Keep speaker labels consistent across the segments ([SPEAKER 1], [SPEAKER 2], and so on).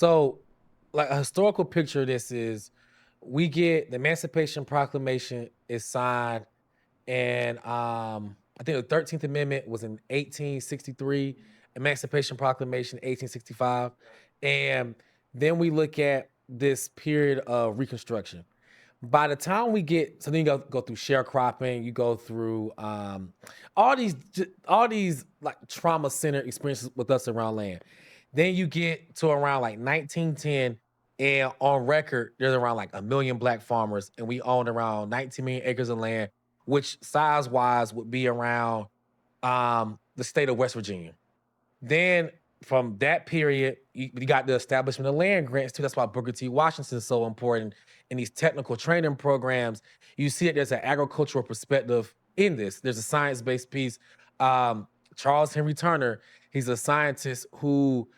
[SPEAKER 1] So, like a historical picture of this is we get the Emancipation Proclamation is signed, and I think the 13th Amendment was in 1863, Emancipation Proclamation 1865. And then we look at this period of Reconstruction. By the time we get, so then you go through sharecropping, you go through all these like trauma centered experiences with us around land. Then you get to around like 1910, and on record, there's around like a million black farmers, and we owned around 19 million acres of land, which size wise would be around the state of West Virginia. Then from that period, you got the establishment of land grants too. That's why Booker T. Washington is so important in these technical training programs. You see that there's an agricultural perspective in this. There's a science-based piece. Charles Henry Turner, he's a scientist who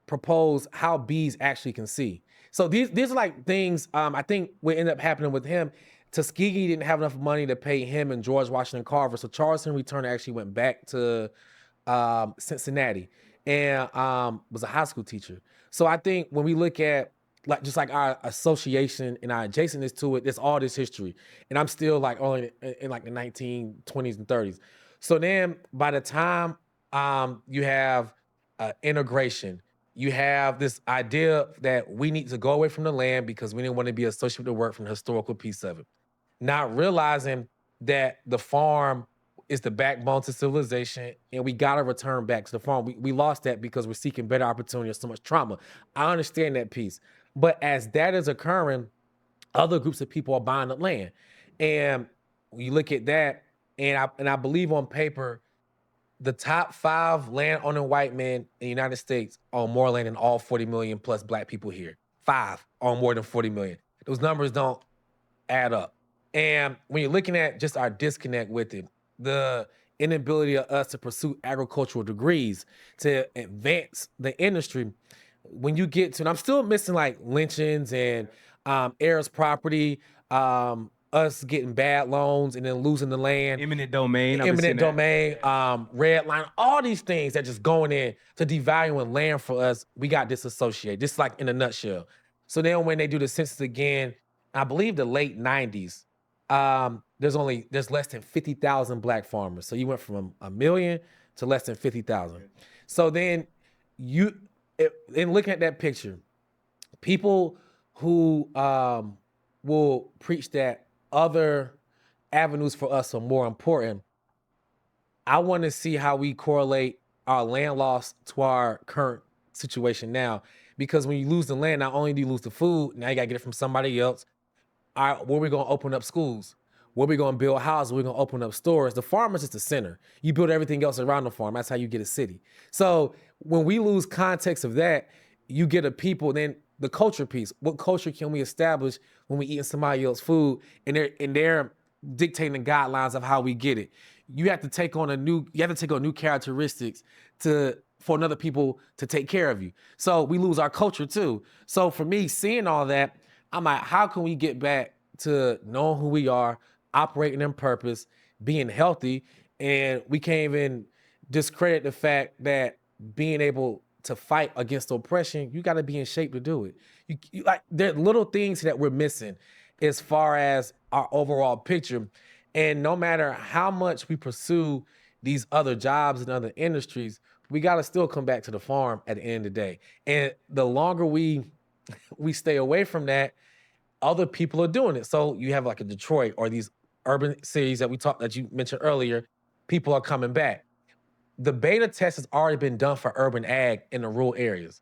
[SPEAKER 1] proposed how bees actually can see. So these are like things I think what ended up happening with him. Tuskegee didn't have enough money to pay him and George Washington Carver. So Charles Henry Turner actually went back to Cincinnati and was a high school teacher. So I think when we look at like just like our association and our adjacentness to it, there's all this history. And I'm still like only in like the 1920s and 30s. So then by the time you have integration, you have this idea that we need to go away from the land because we didn't want to be associated with the work from the historical piece of it. Not realizing that the farm is the backbone to civilization, and we gotta return back to the farm. We lost that because we're seeking better opportunity or so much trauma. I understand that piece. But as that is occurring, other groups of people are buying up land. And when you look at that, and I believe on paper, the top 5 land owning white men in the United States own more land than all 40 million plus black people here. 5 own more than 40 million. Those numbers don't add up. And when you're looking at just our disconnect with it, the inability of us to pursue agricultural degrees to advance the industry, when you get to, and I'm still missing like lynchings and heirs property, us getting bad loans and then losing the land,
[SPEAKER 2] Eminent domain.
[SPEAKER 1] eminent domain, red line, all these things that just going in to devaluing land for us, we got disassociated. Just like in a nutshell. So then when they do the census again, I believe the late 90s, there's less than 50,000 black farmers. So you went from a million to less than 50,000. So then in looking at that picture, people who will preach that other avenues for us are more important. I want to see how we correlate our land loss to our current situation now. Because when you lose the land, not only do you lose the food, now you got to get it from somebody else. All right, where we going to open up schools? Where we going to build houses? We're going to open up stores. The farm is just the center. You build everything else around the farm. That's how you get a city. So when we lose context of that, you get a people, then the culture piece. What culture can we establish when we eating somebody else's food and they're dictating the guidelines of how we get it? You have to take on new characteristics for another people to take care of you. So we lose our culture too. So for me, seeing all that, I'm like, how can we get back to knowing who we are, operating in purpose, being healthy? And we can't even discredit the fact that being able to fight against oppression, you got to be in shape to do it. You like, there are little things that we're missing as far as our overall picture. And no matter how much we pursue these other jobs and other industries, we got to still come back to the farm at the end of the day. And the longer we stay away from that, other people are doing it. So you have like a Detroit or these urban cities that you mentioned earlier, people are coming back. The beta test has already been done for urban ag in the rural areas.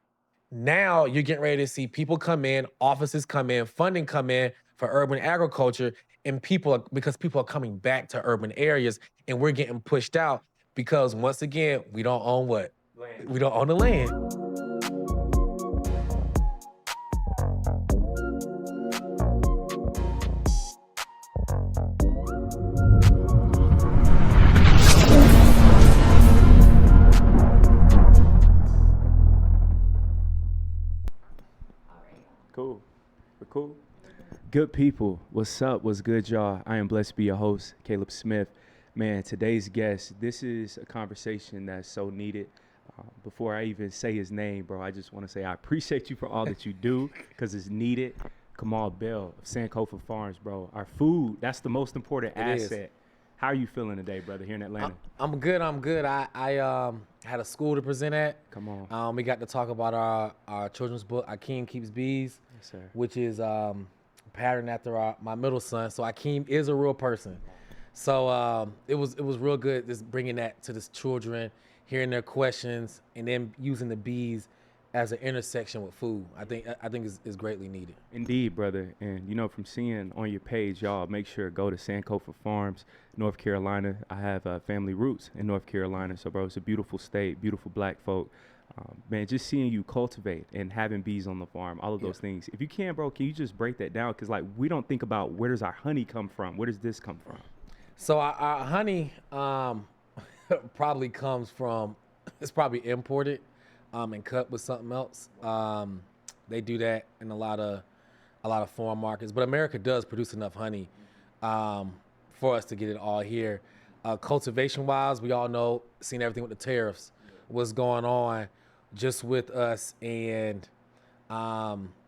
[SPEAKER 1] Now you're getting ready to see people come in, offices come in, funding come in for urban agriculture, and because people are coming back to urban areas, and we're getting pushed out because once again, we don't own what? Land. We don't own the land.
[SPEAKER 2] Cool. We're cool. Good people. What's up? What's good, y'all? I am blessed to be your host, Caleb Smith. Man, today's guest, this is a conversation that's so needed. Before I even say his name, bro, I just want to say I appreciate you for all that you do because it's needed. Kamal Bell of Sankofa Farms, bro. Our food, that's the most important asset. How are you feeling today, brother, here in Atlanta?
[SPEAKER 1] I'm good. I had a school to present at.
[SPEAKER 2] Come on.
[SPEAKER 1] We got to talk about our children's book, Akeem Keeps Bees,
[SPEAKER 2] Yes, sir.
[SPEAKER 1] which is patterned after my middle son. So Akeem is a real person. So it was real good just bringing that to the children, hearing their questions, and then using the bees as an intersection with food. I think is greatly needed.
[SPEAKER 2] Indeed, brother. And, you know, from seeing on your page, y'all, make sure to go to Sankofa Farms, North Carolina. I have family roots in North Carolina. So, bro, it's a beautiful state, beautiful black folk. Man, just seeing you cultivate and having bees on the farm, all of those things. If you can, bro, can you just break that down? Because, like, we don't think about where does our honey come from? Where does this come from?
[SPEAKER 1] So our honey probably comes from, it's probably imported and cut with something else. They do that in a lot of foreign markets, but America does produce enough honey for us to get it all here. Cultivation wise, we all know, seen everything with the tariffs, what's going on just with us and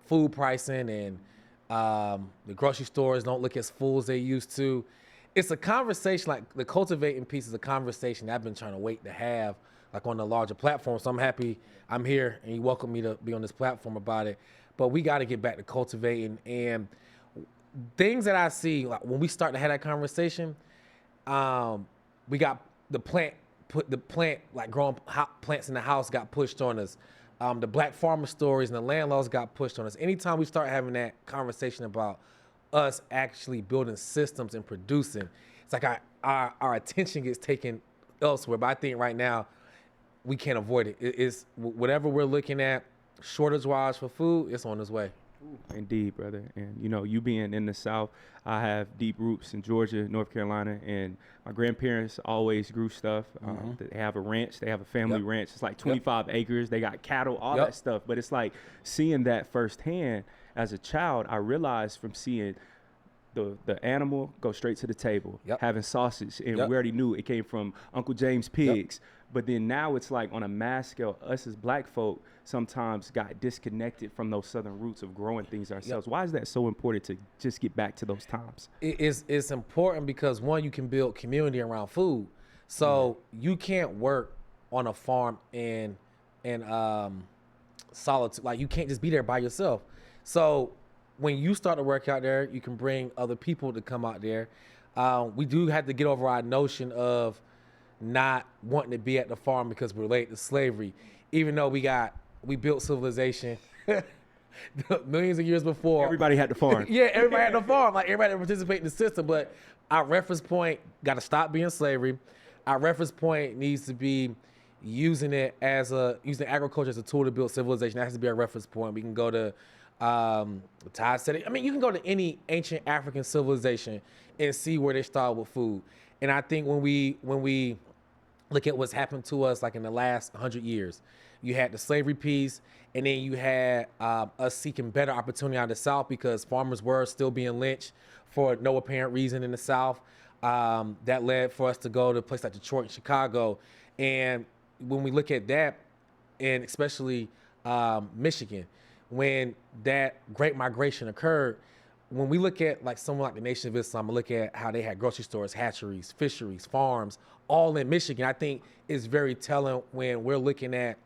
[SPEAKER 1] food pricing, and the grocery stores don't look as full as they used to. It's a conversation, like the cultivating piece is a conversation that I've been trying to wait to have, like on the larger platform. So I'm happy I'm here and you welcome me to be on this platform about it. But we got to get back to cultivating, and things that I see, like when we start to have that conversation, we got the plant like growing plants in the house got pushed on us. The black farmer stories and the landlords got pushed on us. Anytime we start having that conversation about us actually building systems and producing, it's like our attention gets taken elsewhere. But I think right now we can't avoid it. It's whatever we're looking at shortage-wise for food, it's on its way.
[SPEAKER 2] Indeed, brother. And, you know, you being in the South, I have deep roots in Georgia, North Carolina, and my grandparents always grew stuff. They have a ranch. They have a family ranch. It's like 25 acres. They got cattle, all that stuff. But it's like seeing that firsthand as a child, I realized from seeing the animal go straight to the table, having sausage, and we already knew it came from Uncle James Pigs. But then now it's like on a mass scale, us as black folk sometimes got disconnected from those southern roots of growing things ourselves. Why is that so important to just get back to those times?
[SPEAKER 1] It's important because, one, you can build community around food. So you can't work on a farm in solitude. Like, you can't just be there by yourself. So when you start to work out there, you can bring other people to come out there. We do have to get over our notion of not wanting to be at the farm because we're related to slavery, even though we built civilization millions of years before.
[SPEAKER 2] Everybody had to farm.
[SPEAKER 1] Everybody had to farm. Like, everybody had to participate in the system. But our reference point got to stop being slavery. Our reference point needs to be using agriculture as a tool to build civilization. That has to be our reference point. We can go to Tide City. I mean, you can go to any ancient African civilization and see where they started with food. And I think when we look at what's happened to us, like in the last 100 years, you had the slavery piece, and then you had us seeking better opportunity out of the South because farmers were still being lynched for no apparent reason in the South. That led for us to go to a place like Detroit and Chicago. And when we look at that, and especially Michigan, when that great migration occurred, when we look at like someone like the Nation of Islam, I look at how they had grocery stores, hatcheries, fisheries, farms, all in Michigan. I think it's very telling when we're looking at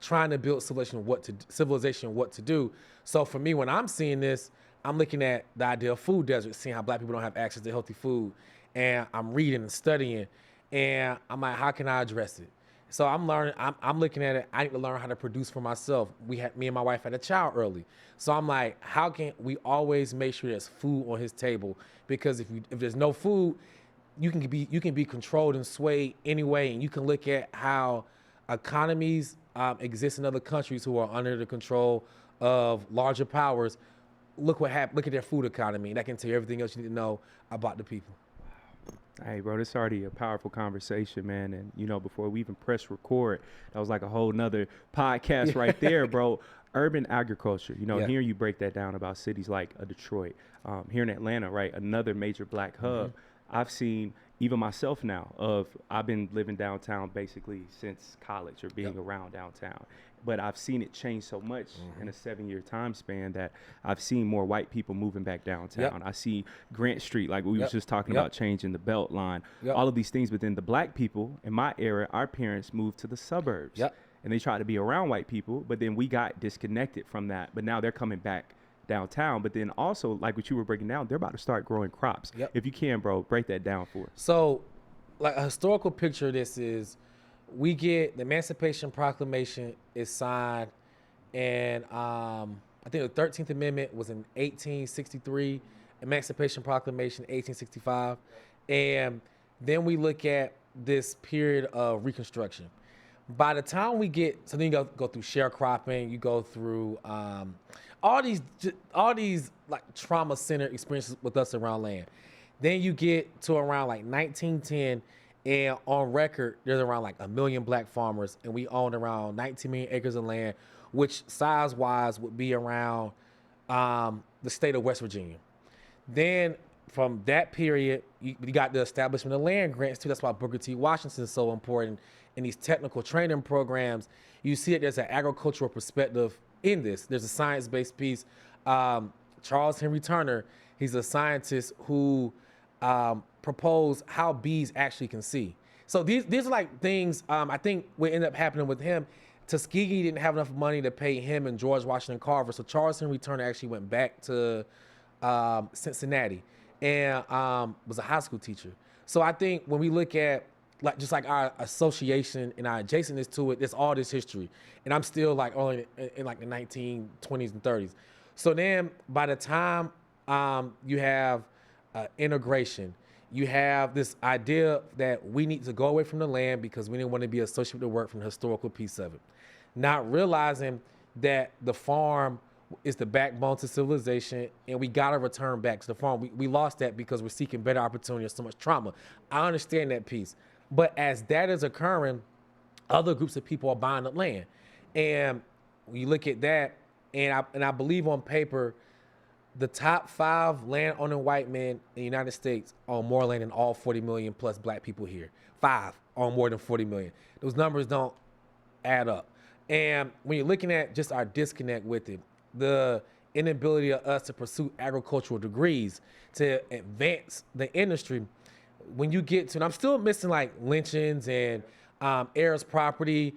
[SPEAKER 1] trying to build civilization, what to do. So for me, when I'm seeing this, I'm looking at the idea of food deserts, seeing how black people don't have access to healthy food. And I'm reading and studying, and I'm like, how can I address it? So I'm learning, I'm looking at it, I need to learn how to produce for myself. Me and my wife had a child early. So I'm like, how can we always make sure there's food on his table? Because if there's no food, you can be controlled and swayed anyway. And you can look at how economies exist in other countries who are under the control of larger powers. Look what happened. Look at their food economy. That can tell you everything else you need to know about the people.
[SPEAKER 2] Hey, bro, this is already a powerful conversation, man. And, you know, before we even press record, that was like a whole nother podcast right there, bro. Urban agriculture, you know, hearing you break that down about cities like Detroit, here in Atlanta, right, another major black hub. I've seen even myself now, I've been living downtown basically since college or being around downtown. But I've seen it change so much in a 7-year time span that I've seen more white people moving back downtown. I see Grant Street, like we was just talking about, changing the belt line, all of these things. But then the black people in my era, our parents moved to the suburbs and they tried to be around white people, but then we got disconnected from that. But now they're coming back downtown. But then also, like what you were breaking down, they're about to start growing crops. If you can, bro, break that down for us.
[SPEAKER 1] So like a historical picture of this is, we get the Emancipation Proclamation is signed, and I think the 13th Amendment was in 1863, Emancipation Proclamation 1865, and then we look at this period of Reconstruction. By the time we get, so then you go through sharecropping, you go through all these like trauma-centered experiences with us around land. Then you get to around like 1910. And on record, there's around like 1 million black farmers, and we own around 19 million acres of land, which size-wise would be around the state of West Virginia. Then from that period, you got the establishment of land grants too. That's why Booker T. Washington is so important in these technical training programs. You see that there's an agricultural perspective in this. There's a science-based piece. Charles Henry Turner, he's a scientist who propose how bees actually can see. So these are like things, I think what ended up happening with him, Tuskegee didn't have enough money to pay him and George Washington Carver. So Charles Henry Turner actually went back to Cincinnati and was a high school teacher. So I think when we look at like just like our association and our adjacentness to it, there's all this history. And I'm still like only in like the 1920s and 30s. So then by the time you have integration, you have this idea that we need to go away from the land because we didn't want to be associated with the work from the historical piece of it. Not realizing that the farm is the backbone to civilization, and we got to return back to the farm. We lost that because we're seeking better opportunity and so much trauma. I understand that piece. But as that is occurring, other groups of people are buying up land. And when you look at that, and I believe on paper, the top 5 land-owning white men in the United States own more land than all 40 million plus black people here. 5 own more than 40 million. Those numbers don't add up. And when you're looking at just our disconnect with it, the inability of us to pursue agricultural degrees to advance the industry, when you get to, and I'm still missing like lynchings and heirs property,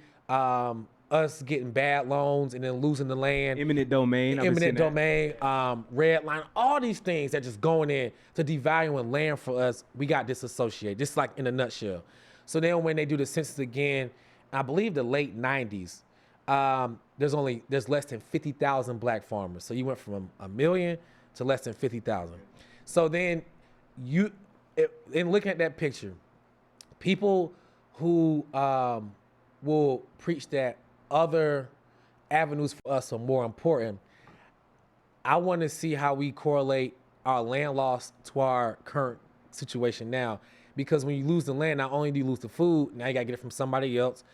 [SPEAKER 1] us getting bad loans and then losing the land.
[SPEAKER 2] Eminent domain.
[SPEAKER 1] Red line, all these things that just going in to devaluing land for us, we got disassociated, just like in a nutshell. So then when they do the census again, I believe the late 90s, there's less than 50,000 black farmers. So you went from 1 million to less than 50,000. So then in looking at that picture, people who will preach that other avenues for us are more important, I want to see how we correlate our land loss to our current situation now. Because when you lose the land, not only do you lose the food, now you got to get it from somebody else.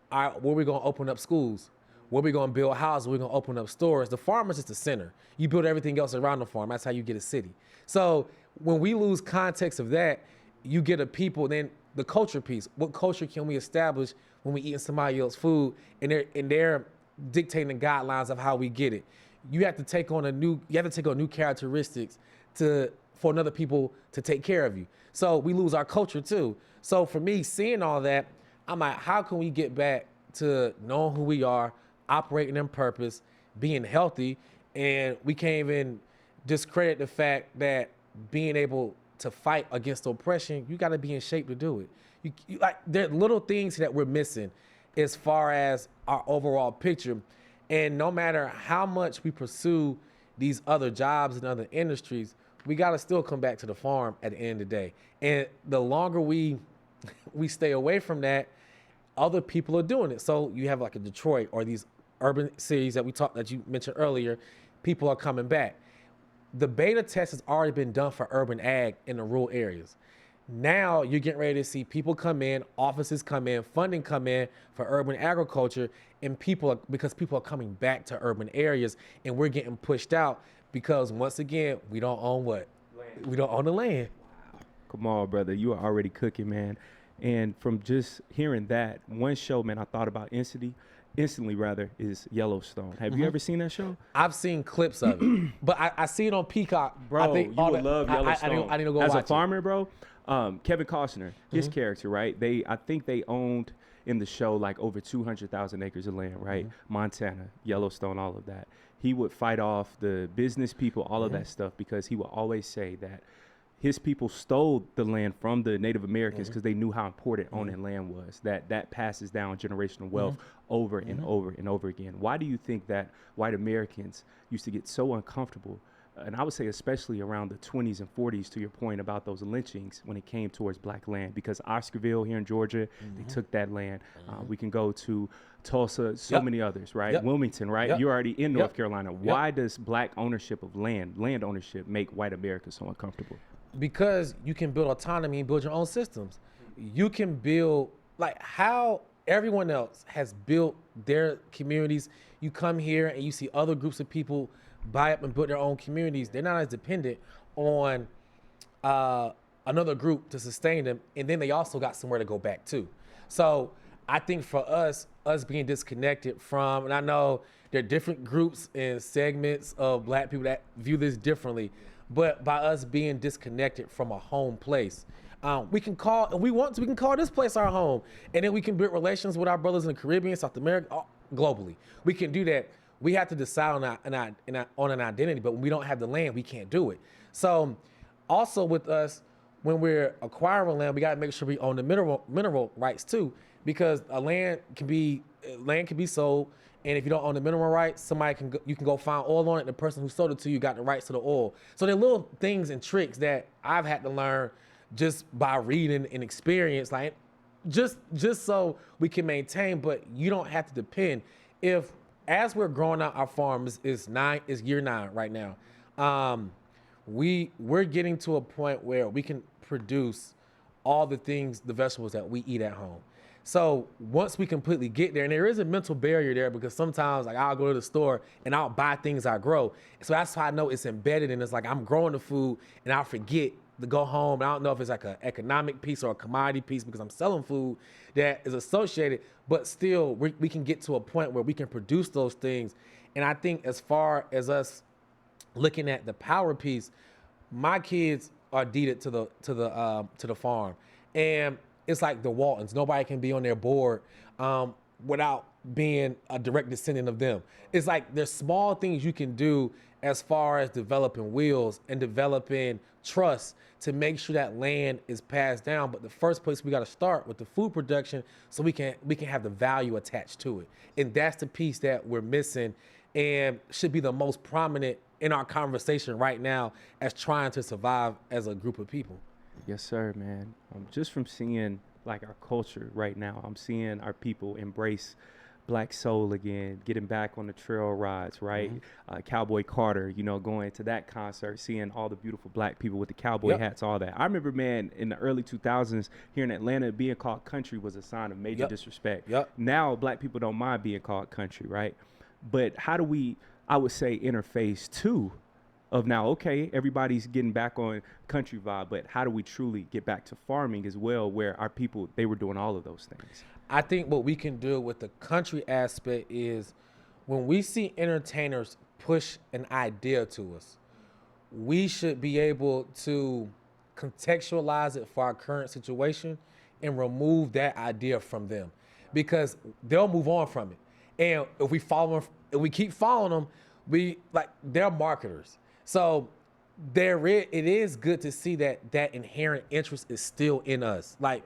[SPEAKER 1] Where are we going to open up schools? Where are we going to build houses? Where are we going to open up stores? The farm is just the center. You build everything else around the farm. That's how you get a city. So when we lose context of that, you get a people, then the culture piece. What culture can we establish when we eating somebody else's food and they're dictating the guidelines of how we get it? You have to take on new characteristics for another people to take care of you. So we lose our culture too. So for me, seeing all that, I'm like, how can we get back to knowing who we are, operating in purpose, being healthy, and we can't even discredit the fact that being able to fight against oppression, you got to be in shape to do it. Like there are little things that we're missing as far as our overall picture. And no matter how much we pursue these other jobs and other industries, we got to still come back to the farm at the end of the day. And the longer we stay away from that, other people are doing it. So you have like a Detroit or these urban cities that you mentioned earlier, people are coming back. The beta test has already been done for urban ag in the rural areas. Now you're getting ready to see people come in, offices come in, funding come in for urban agriculture, and because people are coming back to urban areas, and we're getting pushed out because once again, we don't own what? Land. We don't own the land.
[SPEAKER 2] Kamal, brother, you are already cooking, man. And from just hearing that, one show, man, I thought about instantly rather, is Yellowstone. Have you ever seen that show?
[SPEAKER 1] I've seen clips of it, but I see it on Peacock.
[SPEAKER 2] Bro,
[SPEAKER 1] I think
[SPEAKER 2] you would love Yellowstone.
[SPEAKER 1] I need to go
[SPEAKER 2] As
[SPEAKER 1] watch
[SPEAKER 2] a farmer, bro, Kevin Costner, his character, right? I think they owned in the show like over 200,000 acres of land, right? Montana, Yellowstone, all of that. He would fight off the business people, all of that stuff, because he would always say that his people stole the land from the Native Americans because they knew how important owning land was. That passes down generational wealth over and over and over again. Why do you think that white Americans used to get so uncomfortable? And I would say especially around the 20s and 40s, to your point about those lynchings when it came towards black land, because Oscarville here in Georgia, they took that land. We can go to Tulsa, so many others, right? Wilmington, right? You're already in North Carolina. Why does black ownership of land ownership, make white America so uncomfortable?
[SPEAKER 1] Because you can build autonomy and build your own systems. You can build, like how everyone else has built their communities. You come here and you see other groups of people buy up and build their own communities. They're not as dependent on another group to sustain them. And then they also got somewhere to go back to. So I think for us being disconnected from, and I know there are different groups and segments of black people that view this differently, but by us being disconnected from a home place, we can call this place our home, and then we can build relations with our brothers in the Caribbean, South America, globally. We can do that. We have to decide on an identity, but when we don't have the land, we can't do it. So also with us, when we're acquiring land, we got to make sure we own the mineral rights too, because land can be sold. And if you don't own the mineral rights, you can go find oil on it. And the person who sold it to you got the rights to the oil. So there are little things and tricks that I've had to learn just by reading and experience, like just so we can maintain. But you don't have to depend. As we're growing out our farm, is year 9 right now. We're getting to a point where we can produce all the vegetables that we eat at home. So once we completely get there, and there is a mental barrier there, because sometimes like I'll go to the store and I'll buy things I grow. So that's how I know it's embedded in. It's like I'm growing the food and I'll forget to go home. And I don't know if it's like an economic piece or a commodity piece because I'm selling food that is associated, but still we can get to a point where we can produce those things. And I think as far as us looking at the power piece, my kids are deeded to the farm, and it's like the Waltons. Nobody can be on their board without being a direct descendant of them. It's like there's small things you can do as far as developing wills and developing trust to make sure that land is passed down. But the first place we got to start with the food production, so we can have the value attached to it. And that's the piece that we're missing and should be the most prominent in our conversation right now as trying to survive as a group of people.
[SPEAKER 2] Yes, sir, man. Just from seeing like our culture right now, I'm seeing our people embrace black soul again, getting back on the trail rides, right? Cowboy Carter, going to that concert, seeing all the beautiful black people with the cowboy hats, all that. I remember, man, in the early 2000s here in Atlanta, being called country was a sign of major disrespect. Now, black people don't mind being called country, right? But how do we, I would say, interface too of now, okay, everybody's getting back on country vibe, but how do we truly get back to farming as well, where our people, they were doing all of those things?
[SPEAKER 1] I think what we can do with the country aspect is when we see entertainers push an idea to us, we should be able to contextualize it for our current situation and remove that idea from them, because they'll move on from it. And if we keep following them, they're marketers. So it is good to see that inherent interest is still in us. Like,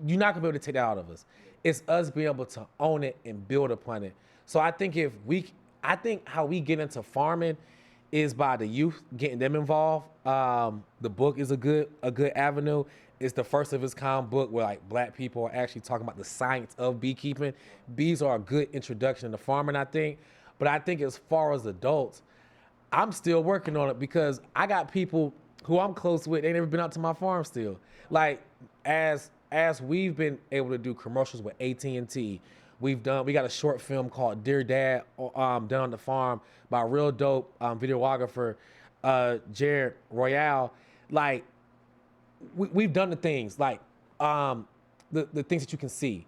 [SPEAKER 1] you're not gonna be able to take that out of us. It's us being able to own it and build upon it. So I think how we get into farming is by the youth, getting them involved. The book is a good avenue. It's the first of its kind book where like black people are actually talking about the science of beekeeping. Bees are a good introduction to farming, I think. But I think as far as adults, I'm still working on it, because I got people who I'm close with, they never been out to my farm still. Like as we've been able to do commercials with AT&T, we got a short film called Dear Dad done on the farm by a real dope videographer, Jared Royale. Like, we've done the things like the things that you can see.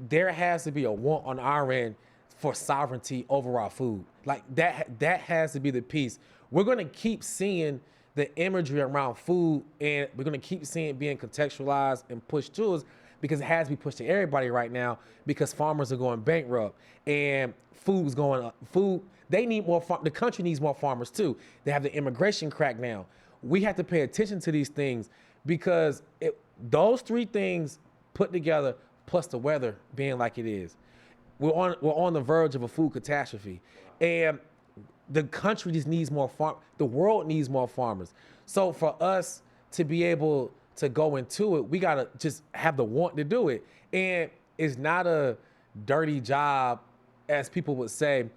[SPEAKER 1] There has to be a want on our end for sovereignty over our food. Like that has to be the piece. We're gonna keep seeing the imagery around food, and we're gonna keep seeing it being contextualized and pushed to us because it has to be pushed to everybody right now because farmers are going bankrupt and food's going up. They need more. The country needs more farmers too. They have the immigration crackdown. We have to pay attention to these things because those three things put together, plus the weather being like it is, we're on the verge of a food catastrophe, and the country just needs more the world needs more farmers. So for us to be able to go into it, we gotta just have the want to do it. And it's not a dirty job, as people would say.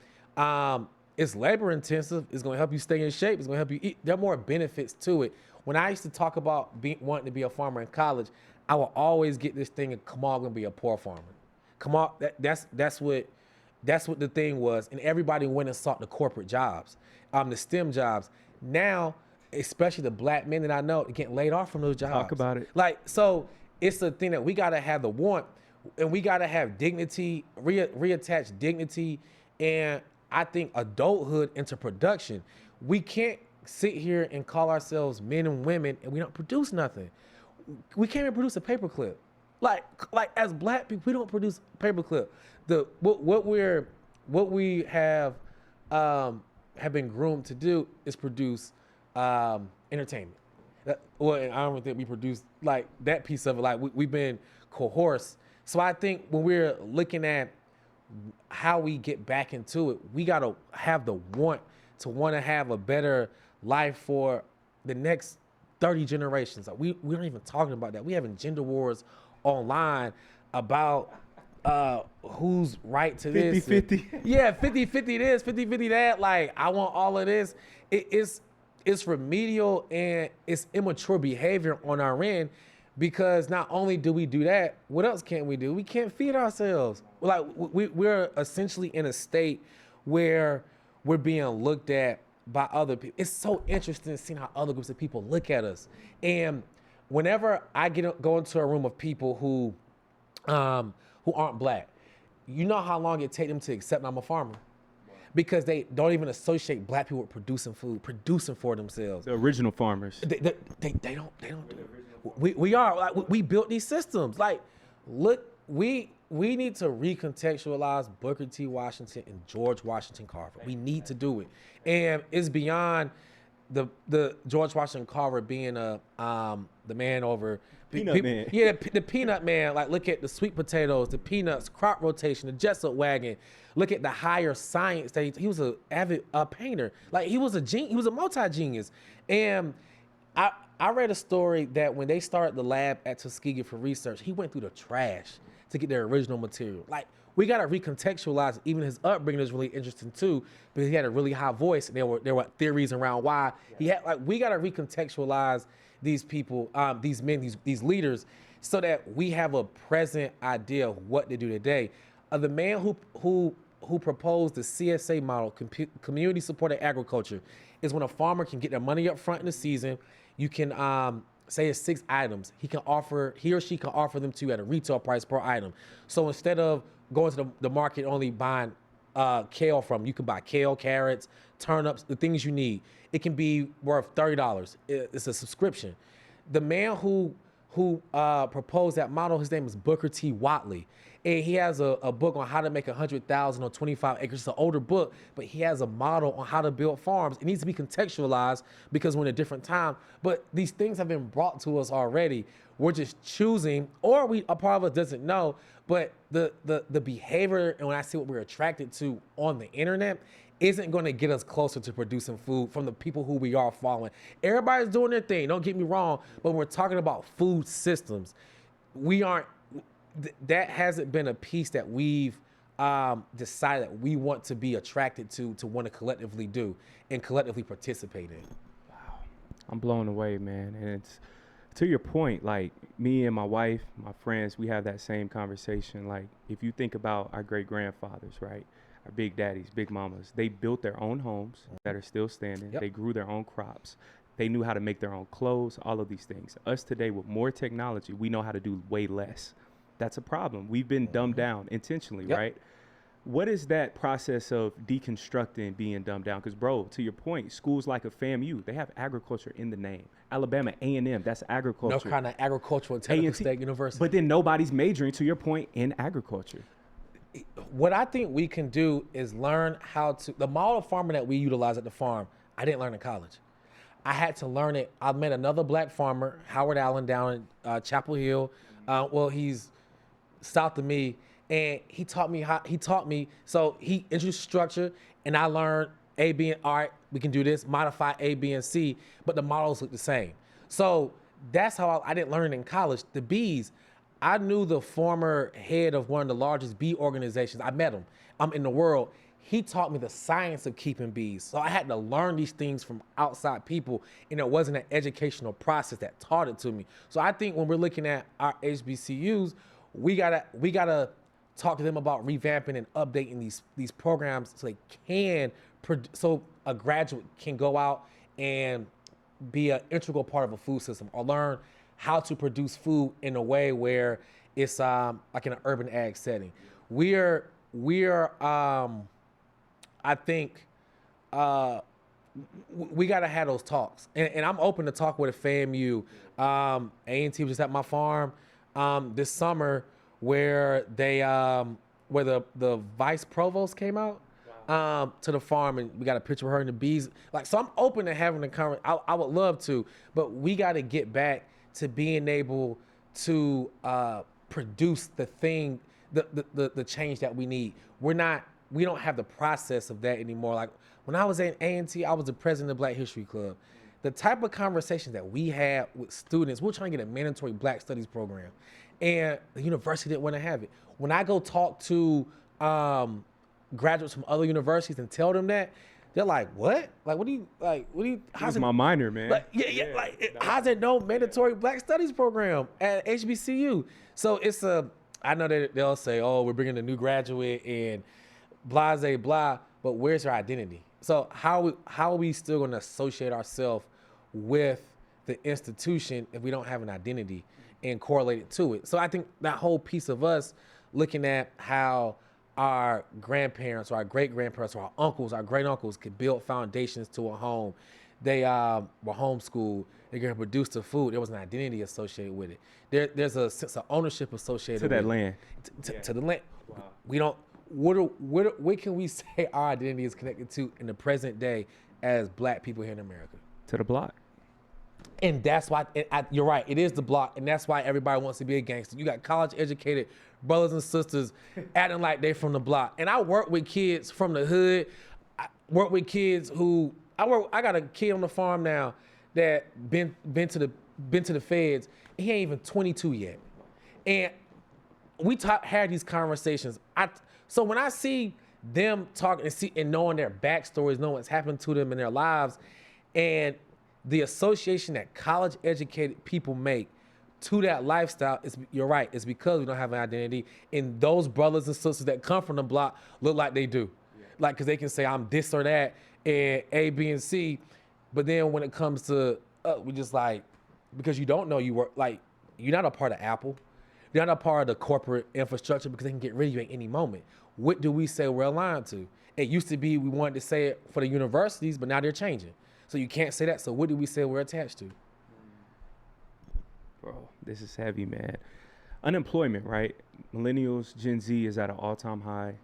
[SPEAKER 1] It's labor intensive. It's gonna help you stay in shape. It's gonna help you eat. There are more benefits to it. When I used to talk about wanting to be a farmer in college, I would always get this thing of Kamal gonna be a poor farmer. Kamal, that's what the thing was. And everybody went and sought the corporate jobs, the STEM jobs. Now, especially the black men that I know, are getting laid off from those jobs.
[SPEAKER 2] Talk about it.
[SPEAKER 1] Like, so it's the thing that we gotta have the want, and we gotta have dignity, reattach dignity, and I think adulthood into production. We can't sit here and call ourselves men and women and we don't produce nothing. We can't even produce a paperclip. Like as black people, we don't produce paperclip. What we have been groomed to do is produce entertainment. Well, I don't think we produce like that piece of it. Like we've been coerced. So I think when we're looking at how we get back into it, we gotta have the want to have a better life for the next 30 generations. Like we aren't even talking about that. We having gender wars online about who's right to
[SPEAKER 2] 50-50.
[SPEAKER 1] Yeah, 50-50 this, 50-50 that. Like, I want all of this. It's remedial and it's immature behavior on our end, because not only do we do that, what else can't we do? We can't feed ourselves. Like, we're essentially in a state where we're being looked at by other people. It's so interesting seeing how other groups of people look at us. And whenever I go into a room of people who aren't black, you know how long it takes them to accept I'm a farmer? Because they don't even associate black people with producing food, producing for themselves.
[SPEAKER 2] The original farmers.
[SPEAKER 1] They don't do it. We are, like, we built these systems. Like, look, we need to recontextualize Booker T. Washington and George Washington Carver. We need to do it. And it's beyond the George Washington Carver being the man over
[SPEAKER 2] Peanut man.
[SPEAKER 1] Yeah, the peanut man. Like, look at the sweet potatoes, the peanuts, crop rotation, the Jessup wagon. Look at the higher science that he was an avid painter. Like, he was a multi-genius. And I read a story that when they started the lab at Tuskegee for research, he went through the trash to get their original material. Like, we gotta recontextualize. Even his upbringing is really interesting too, because he had a really high voice, and there were theories around why he had. Like, we gotta recontextualize these people, these men, these leaders, so that we have a present idea of what to do today. The man who proposed the CSA model, community supported agriculture, is when a farmer can get their money up front in the season. You can say it's 6 items. He or she can offer them to you at a retail price per item. So instead of going to the market only buying kale from, you can buy kale, carrots, turnips, the things you need. It can be worth $30. It's a subscription. The man who proposed that model, his name is Booker T. Watley. And he has a book on how to make 100,000 on 25 acres. It's an older book, but he has a model on how to build farms. It needs to be contextualized because we're in a different time. But these things have been brought to us already. We're just choosing, or a part of us doesn't know. But the behavior, and when I see what we're attracted to on the internet, isn't going to get us closer to producing food from the people who we are following. Everybody's doing their thing, don't get me wrong, but when we're talking about food systems, we aren't, that hasn't been a piece that we've decided that we want to be attracted to want to collectively do and collectively participate in.
[SPEAKER 2] Wow. I'm blown away, man. And it's, to your point, like, me and my wife, my friends, we have that same conversation. Like, if you think about our great-grandfathers, right? Our big daddies, big mamas, they built their own homes that are still standing.
[SPEAKER 1] Yep.
[SPEAKER 2] They grew their own crops. They knew how to make their own clothes, all of these things. Us today with more technology, we know how to do way less. That's a problem. We've been dumbed down intentionally, right? What is that process of deconstructing being dumbed down? Because, bro, to your point, schools like a FAMU, they have agriculture in the name. Alabama A&M, that's agriculture.
[SPEAKER 1] North Carolina Agricultural and Technical State University.
[SPEAKER 2] But then nobody's majoring, to your point, in agriculture.
[SPEAKER 1] What I think we can do is learn how to, the model of farming that we utilize at the farm, I didn't learn in college. I had to learn it. I met another black farmer, Howard Allen, down in Chapel Hill. Well, he's south of me, and he taught me, so he introduced structure, and I learned A, B, and all right, we can do this, modify A, B, and C, but the models look the same. So that's how I didn't learn it in college. The bees, I knew the former head of one of the largest bee organizations. I met him in the world. He taught me the science of keeping bees. So I had to learn these things from outside people, and it wasn't an educational process that taught it to me. So I think when we're looking at our HBCUs, we gotta talk to them about revamping and updating these programs so they can, so a graduate can go out and be an integral part of a food system, or learn how to produce food in a way where it's like in an urban ag setting. We're I think we got to have those talks. And I'm open to talk with a FAMU. A&T was just at my farm this summer where they, where the vice provost came out to the farm, and we got a picture of her and the bees. Like, so I'm open to having a conversation. I would love to, but we got to get back to being able to produce the thing, the change that we need. We don't have the process of that anymore. Like when I was at A&T, I was the president of Black History Club. The type of conversations that we had with students, we're trying to get a mandatory Black Studies program, and the university didn't want to have it. When I go talk to graduates from other universities and tell them that, they're like, "What? Like, what do you?
[SPEAKER 2] How's my minor, man?
[SPEAKER 1] Like, how's there no mandatory Black Studies program at HBCU?" So I know that they'll say, "Oh, we're bringing a new graduate and blase blah," but where's her identity? So how are we still going to associate ourselves with the institution if we don't have an identity and correlate it to it? So I think that whole piece of us looking at how our grandparents or our great-grandparents or our uncles, our great-uncles could build foundations to a home. They were homeschooled. They could produce the food. There was an identity associated with it. There's a sense of ownership associated with
[SPEAKER 2] that land.
[SPEAKER 1] To the land. Wow. We don't. What can we say our identity is connected to in the present day as Black people here in America?
[SPEAKER 2] To the block.
[SPEAKER 1] And that's why, you're right, it is the block, and that's why everybody wants to be a gangster. You got college-educated brothers and sisters acting like they from the block. And I work with kids from the hood. I work with kids who, I got a kid on the farm now that been to the feds. He ain't even 22 yet. And we had these conversations. So when I see them talking and knowing their backstories, knowing what's happened to them in their lives, and the association that college-educated people make to that lifestyle, you're right, it's because we don't have an identity. And those brothers and sisters that come from the block look like they do. Yeah. Like, because they can say, I'm this or that, and A, B, and C. But then when it comes to, we just like, because you don't know you work, like, you're not a part of Apple. You're not a part of the corporate infrastructure because they can get rid of you at any moment. What do we say we're aligned to? It used to be we wanted to say it for the universities, but now they're changing. So you can't say that. So what do we say we're attached to?
[SPEAKER 2] Bro, this is heavy, man. Unemployment, right? Millennials, Gen Z is at an all-time high.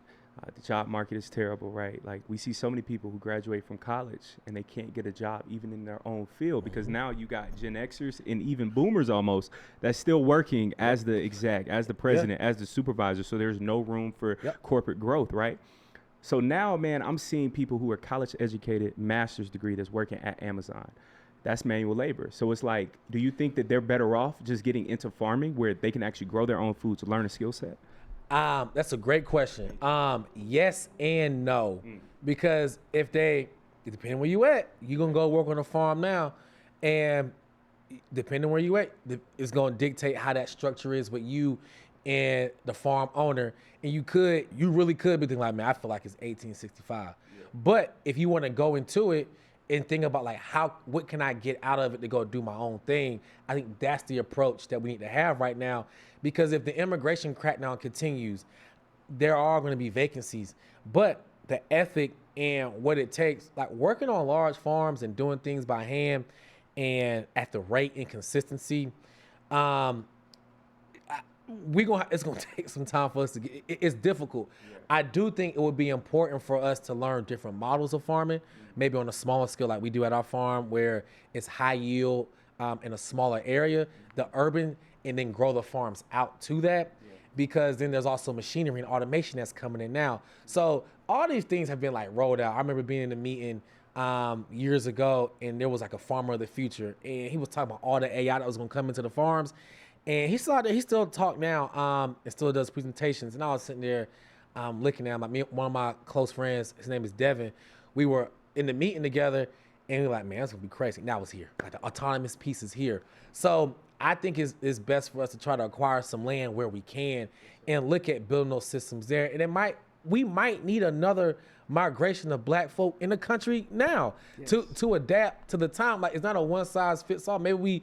[SPEAKER 2] The job market is terrible, right? Like, we see so many people who graduate from college and they can't get a job even in their own field, because now you got Gen Xers and even boomers almost that's still working as the exec, as the president, as the supervisor. So there's no room for corporate growth, right? So now, man, I'm seeing people who are college educated, master's degree that's working at Amazon. That's manual labor. So it's like, do you think that they're better off just getting into farming where they can actually grow their own food to learn a skill set?
[SPEAKER 1] That's a great question. Yes and no. Because it depends where you at, you're going to go work on a farm now. And depending where you at, it's going to dictate how that structure is with you and the farm owner. And you really could be thinking like, man, I feel like it's 1865. Yeah. But if you want to go into it, and think about like what can I get out of it to go do my own thing. I think that's the approach that we need to have right now, because if the immigration crackdown continues, there are going to be vacancies, but the ethic and what it takes, like working on large farms and doing things by hand and at the rate and consistency, it's gonna take some time for us to get. It's difficult. Yeah. I do think it would be important for us to learn different models of farming, maybe on a smaller scale like we do at our farm, where it's high yield in a smaller area, the urban, and then grow the farms out to that. Yeah. Because then there's also machinery and automation that's coming in now. So all these things have been like rolled out. I remember being in a meeting years ago, and there was like a farmer of the future, and he was talking about all the AI that was gonna come into the farms. And he still talk now, and still does presentations. And I was sitting there looking at him. Like one of my close friends, his name is Devin. We were in the meeting together, and we were like, man, that's gonna be crazy. Now it's here. Like the autonomous piece is here. So I think it's best for us to try to acquire some land where we can and look at building those systems there. And we might need another migration of black folk in the country now. Yes. to adapt to the time. Like it's not a one size fits all. Maybe we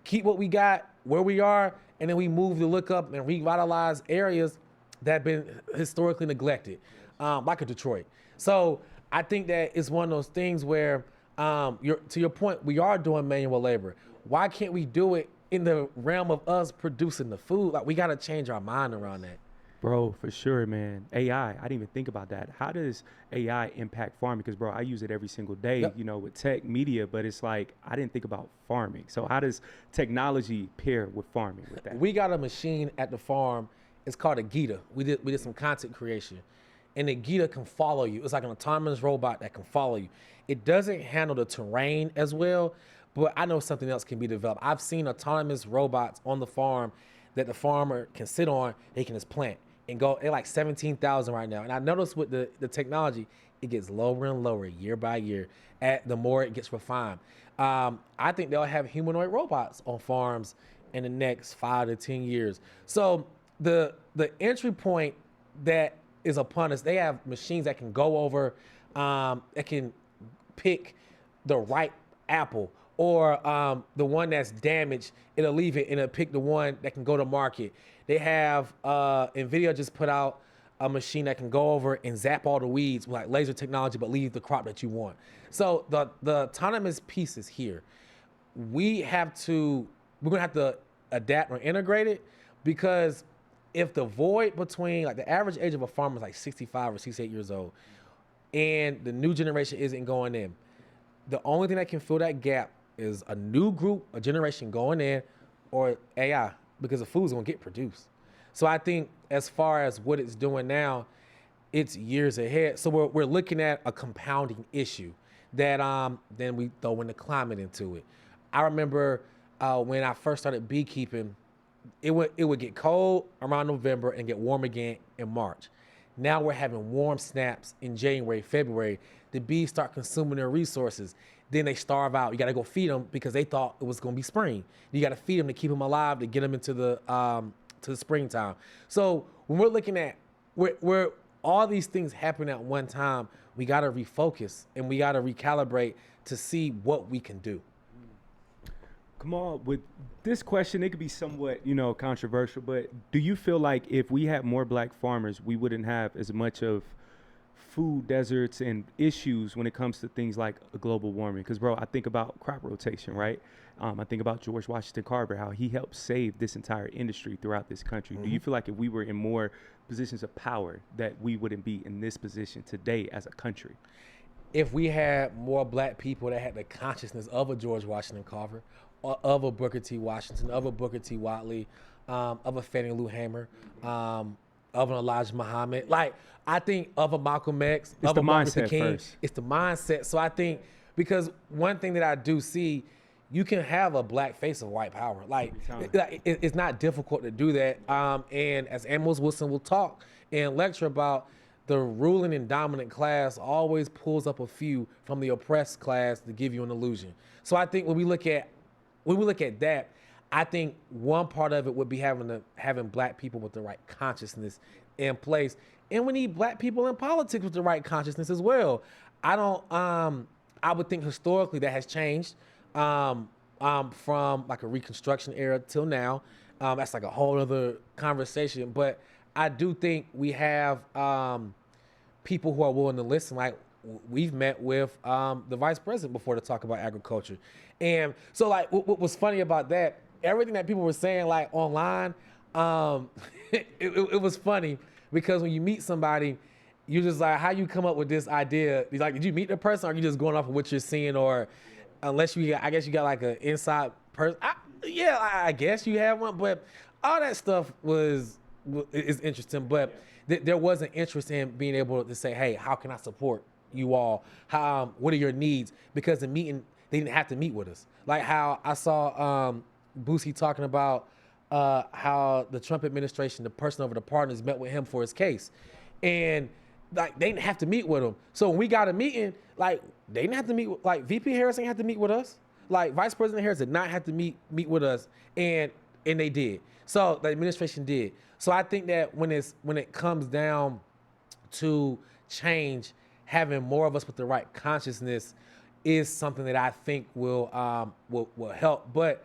[SPEAKER 1] keep what we got where we are, and then we move to look up and revitalize areas that have been historically neglected, like a Detroit. So I think that it's one of those things where, to your point, we are doing manual labor. Why can't we do it in the realm of us producing the food? Like we got to change our mind around that.
[SPEAKER 2] Bro, for sure, man. AI, I didn't even think about that. How does AI impact farming? Because, bro, I use it every single day, yep. With tech, media, but it's like, I didn't think about farming. So how does technology pair with farming with that?
[SPEAKER 1] We got a machine at the farm. It's called a Gita. We did some content creation. And the Gita can follow you. It's like an autonomous robot that can follow you. It doesn't handle the terrain as well, but I know something else can be developed. I've seen autonomous robots on the farm that the farmer can sit on, they can just plant. And go, they're like 17,000 right now. And I noticed with the technology, it gets lower and lower year by year, the more it gets refined. I think they'll have humanoid robots on farms in the next 5 to 10 years. So the entry point that is upon us, they have machines that can go over, that can pick the right apple, or the one that's damaged, it'll leave it and it'll pick the one that can go to market. They have, NVIDIA just put out a machine that can go over and zap all the weeds with like laser technology, but leave the crop that you want. So the autonomous piece is here. We're gonna have to adapt or integrate it, because if the void between, like the average age of a farmer is like 65 or 68 years old, and the new generation isn't going in, the only thing that can fill that gap is a new group, a generation going in, or AI, because the food's gonna get produced. So I think as far as what it's doing now, it's years ahead. So we're looking at a compounding issue that then we throw in the climate into it. I remember when I first started beekeeping, it would get cold around November and get warm again in March. Now we're having warm snaps in January, February. The bees start consuming their resources. Then they starve out. You got to go feed them because they thought it was going to be spring. You got to feed them to keep them alive, to get them into the to the springtime. So when we're looking at where all these things happen at one time, we got to refocus and we got to recalibrate to see what we can do.
[SPEAKER 2] Kamal, with this question, it could be somewhat, controversial, but do you feel like if we had more black farmers, we wouldn't have as much of food deserts and issues when it comes to things like global warming? Because, bro, I think about crop rotation, right? I think about George Washington Carver, how he helped save this entire industry throughout this country. Mm-hmm. Do you feel like if we were in more positions of power that we wouldn't be in this position today as a country?
[SPEAKER 1] If we had more black people that had the consciousness of a George Washington Carver, or of a Booker T. Washington, of a Booker T. Watley, of a Fannie Lou Hamer, of an Elijah Muhammad, like I think of a Malcolm X,
[SPEAKER 2] it's
[SPEAKER 1] of
[SPEAKER 2] the
[SPEAKER 1] a Martin
[SPEAKER 2] mindset
[SPEAKER 1] Luther King.
[SPEAKER 2] First.
[SPEAKER 1] It's the mindset. So I think, because one thing that I do see, you can have a black face of white power. Like it's not difficult to do that. And as Amos Wilson will talk and lecture about, the ruling and dominant class always pulls up a few from the oppressed class to give you an illusion. So I think when we look at that, I think one part of it would be having black people with the right consciousness in place. And we need black people in politics with the right consciousness as well. I I would think historically that has changed from like a Reconstruction era till now. That's like a whole other conversation. But I do think we have people who are willing to listen. Like we've met with the vice president before to talk about agriculture. And so like what was funny about that, everything that people were saying like online, it was funny because when you meet somebody, you're just like, how you come up with this idea? Like, did you meet the person or are you just going off of what you're seeing? Or unless I guess you got like an inside person. I guess you have one, but all that stuff is interesting. But there was an interest in being able to say, hey, how can I support you all? What are your needs? Because the meeting, they didn't have to meet with us. Like how I saw Boosie talking about how the Trump administration, the person over the partners met with him for his case. And like they didn't have to meet with him. So when we got a meeting, like they didn't have to meet with, like VP Harris didn't have to meet with us. Like Vice President Harris did not have to meet with us, and they did. So the administration did. So I think that when it comes down to change, having more of us with the right consciousness is something that I think will help. But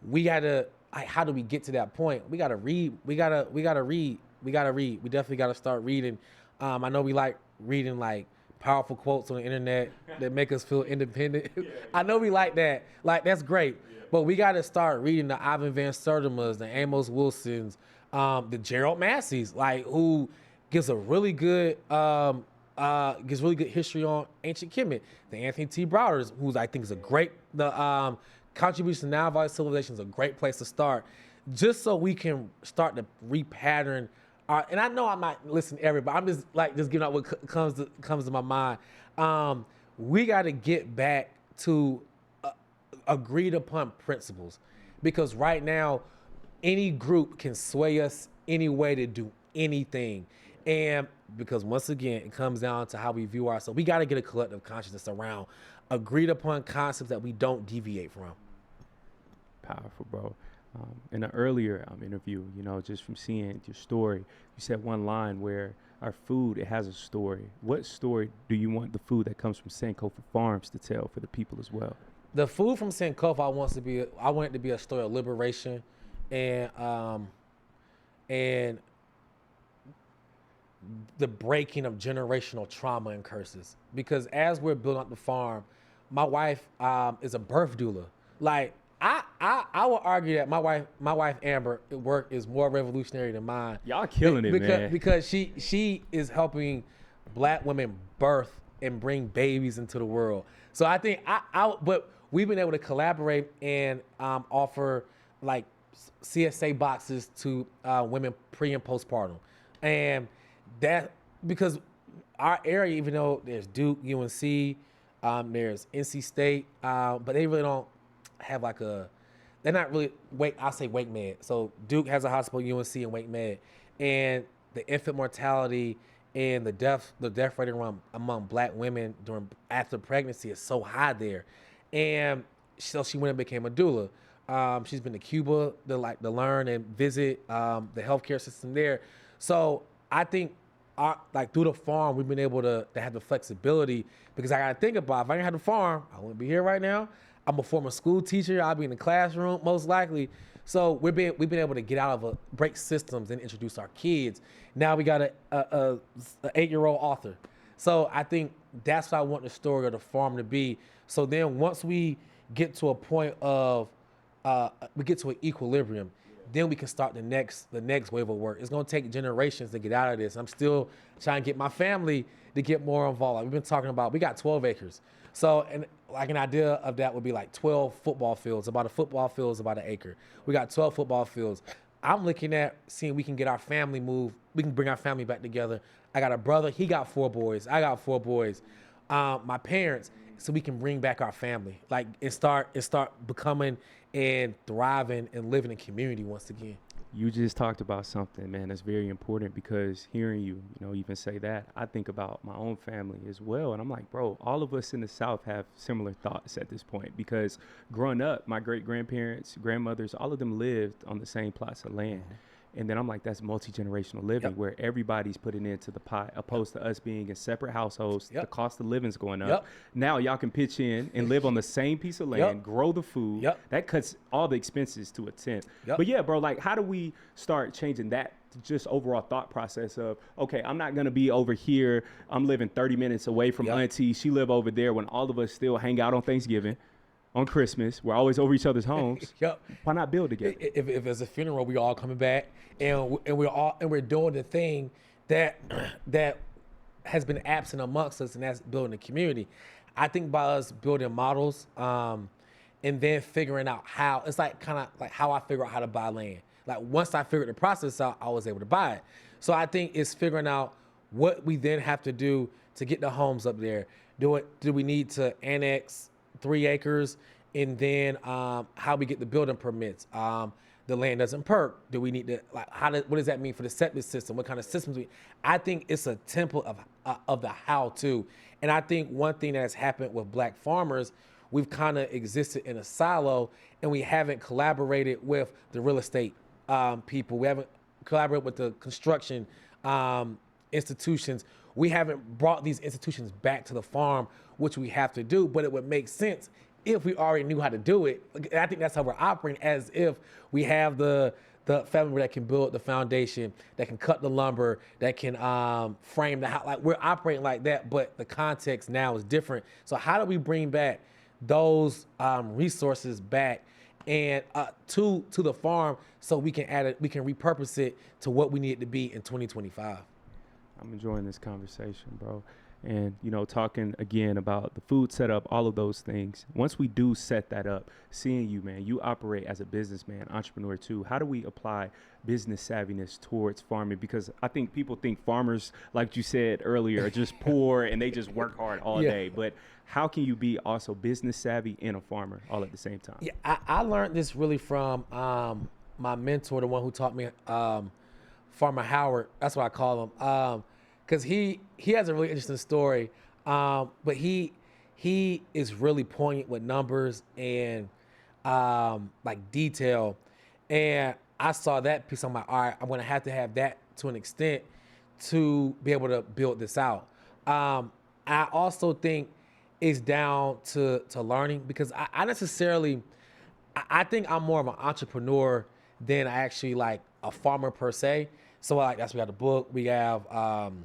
[SPEAKER 1] we gotta, like, how do we get to that point? We gotta read. We gotta read. We definitely gotta start reading. I know we like reading like powerful quotes on the internet that make us feel independent. I know we like that. Like that's great. But we got to start reading the Ivan Van Sertima's, the Amos Wilsons, the Gerald Massey's, like who gives a really good history on ancient Kemet. The Anthony T. Browder's, who's I think is a great contribution to Now Valley Civilization is a great place to start, just so we can start to repattern. And I know I'm not listening to everybody. I'm just giving out what comes to my mind. We got to get back to agreed upon principles, because right now any group can sway us any way to do anything. And because once again, it comes down to how we view ourselves. We got to get a collective consciousness around agreed upon concepts that we don't deviate from.
[SPEAKER 2] Powerful, bro. In an earlier interview, just from seeing your story, you said one line where our food, it has a story. What story do you want the food that comes from Sankofa Farms to tell for the people as well?
[SPEAKER 1] The food from Sankofa, I want it to be a story of liberation and the breaking of generational trauma and curses. Because as we're building up the farm, my wife is a birth doula. Like I will argue that my wife Amber work is more revolutionary than mine.
[SPEAKER 2] Y'all killing it, man.
[SPEAKER 1] Because she is helping Black women birth and bring babies into the world. So I think but we've been able to collaborate and offer like CSA boxes to women pre and postpartum, and that because our area, even though there's Duke, UNC, there's NC State, but they really don't have like they're not really I'll say Wake Med. So Duke has a hospital, UNC and Wake Med, and the infant mortality and the death rate among Black women after pregnancy is so high there. And so she went and became a doula. She's been to Cuba to learn and visit the healthcare system there. So I think through the farm, we've been able to have the flexibility, because I got to think about, if I didn't have the farm, I wouldn't be here right now. I'm a former school teacher. I'll be in the classroom most likely. So we've been able to get out of break systems and introduce our kids. Now we got a 8-year-old author. So I think that's what I want the story of the farm to be. So then once we get to a point of we get to an equilibrium, then we can start the next wave of work. It's gonna take generations to get out of this. I'm still trying to get my family to get more involved. Like we've been talking about, we got 12 acres. So, and like an idea of that would be like 12 football fields. About a football field is about an acre. We got 12 football fields. I'm looking at seeing we can get our family moved. We can bring our family back together. I got a brother, he got 4 boys. I got 4 boys. My parents, so we can bring back our family, like and start becoming and thriving and living in community once again.
[SPEAKER 2] You just talked about something, man, that's very important, because hearing you even say that, I think about my own family as well. And I'm like, bro, all of us in the South have similar thoughts at this point, because growing up, my great-grandparents, grandmothers, all of them lived on the same plots of land. And then I'm like, that's multi-generational living where everybody's putting into the pot, opposed to us being in separate households. The cost of living's going up. Now y'all can pitch in and live on the same piece of land, grow the food. That cuts all the expenses to a tenth. But yeah, bro, like, how do we start changing that just overall thought process of, okay, I'm not going to be over here. I'm living 30 minutes away from auntie. She live over there, when all of us still hang out on Thanksgiving. On Christmas, we're always over each other's homes. Why not build together?
[SPEAKER 1] If there's a funeral, we all coming back, and we're doing the thing that has been absent amongst us, and that's building a community. I think by us building models, and then figuring out how, it's like kind of like how I figure out how to buy land. Like once I figured the process out, I was able to buy it. So I think it's figuring out what we then have to do to get the homes up there. Do we need to annex 3 acres, and then how we get the building permits? The land doesn't perk. Do we need to, like, what does that mean for the septic system? What kind of systems I think it's a template of the how to. And I think one thing that has happened with Black farmers, we've kind of existed in a silo, and we haven't collaborated with the real estate people. We haven't collaborated with the construction institutions. We haven't brought these institutions back to the farm, which we have to do, but it would make sense if we already knew how to do it. I think that's how we're operating, as if we have the family that can build the foundation, that can cut the lumber, that can frame the house. Like, we're operating like that, but the context now is different. So how do we bring back those resources back and to the farm, so we can we can repurpose it to what we need it to be in 2025?
[SPEAKER 2] I'm enjoying this conversation, bro. And, you know, talking again about the food setup, all of those things. Once we do set that up, seeing you, man, you operate as a businessman, entrepreneur too. How do we apply business savviness towards farming? Because I think people think farmers, like you said earlier, are just poor and they just work hard all day. But how can you be also business savvy and a farmer all at the same time?
[SPEAKER 1] Yeah, I learned this really from my mentor, the one who taught me, Farmer Howard. That's what I call him. Because he has a really interesting story, but he is really poignant with numbers and like detail. And I saw that piece. I'm like, all right, I'm gonna have to have that to an extent to be able to build this out. I also think it's down to learning, because I necessarily, I think I'm more of an entrepreneur than I actually like a farmer per se. So like, that's, we got the book, we have an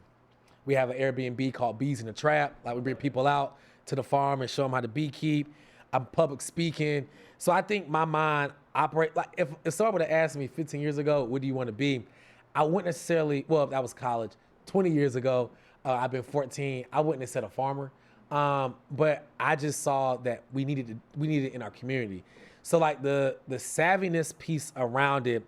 [SPEAKER 1] Airbnb called Bees in the Trap. Like, we bring people out to the farm and show them how to beekeep. I'm public speaking. So I think my mind operate like, if someone would have asked me 15 years ago, what do you want to be? I wouldn't necessarily, well, that was college. 20 years ago, I've been 14. I wouldn't have said a farmer. But I just saw that we needed it in our community. So like the savviness piece around it,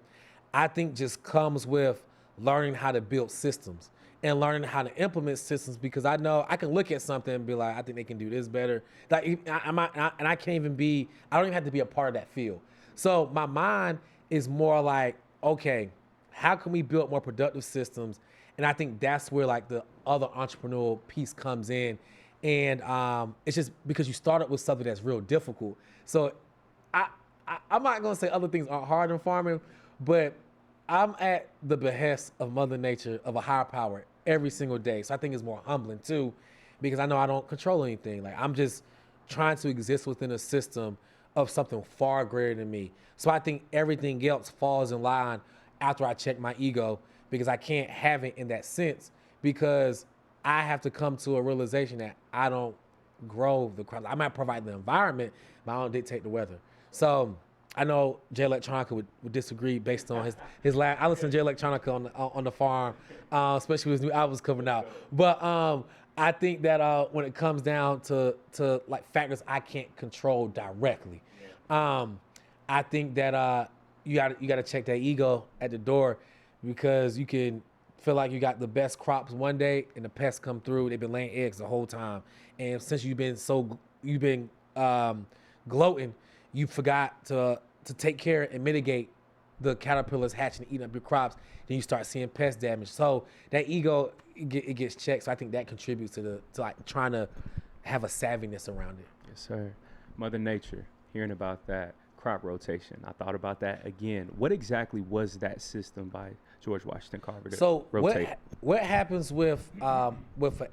[SPEAKER 1] I think just comes with learning how to build systems and learning how to implement systems, because I know I can look at something and be like, I think they can do this better. Like, I can't even be, I don't even have to be a part of that field. So my mind is more like, okay, how can we build more productive systems? And I think that's where like the other entrepreneurial piece comes in. And it's just because you started with something that's real difficult. So I'm not gonna say other things aren't hard in farming, but I'm at the behest of Mother Nature, of a higher power, every single day. So I think it's more humbling too, because I know I don't control anything. Like, I'm just trying to exist within a system of something far greater than me. So I think everything else falls in line after I check my ego, because I can't have it in that sense, because I have to come to a realization that I don't grow the crops. I might provide the environment, but I don't dictate the weather. So I know Jay Electronica would disagree based on his last. I listened to Jay Electronica on the farm, especially with his new albums coming out. But I think that when it comes down to like factors I can't control directly, I think that you got to check that ego at the door, because you can feel like you got the best crops one day and the pests come through. They've been laying eggs the whole time, and since you've been gloating, you forgot to take care and mitigate the caterpillars hatching and eating up your crops. Then you start seeing pest damage. So that ego, it gets checked. So I think that contributes to like trying to have a savviness around it.
[SPEAKER 2] Yes, sir. Mother Nature, hearing about that. crop rotation. I thought about that again. What exactly was that system by George Washington Carver to
[SPEAKER 1] So
[SPEAKER 2] rotate?
[SPEAKER 1] what happens with an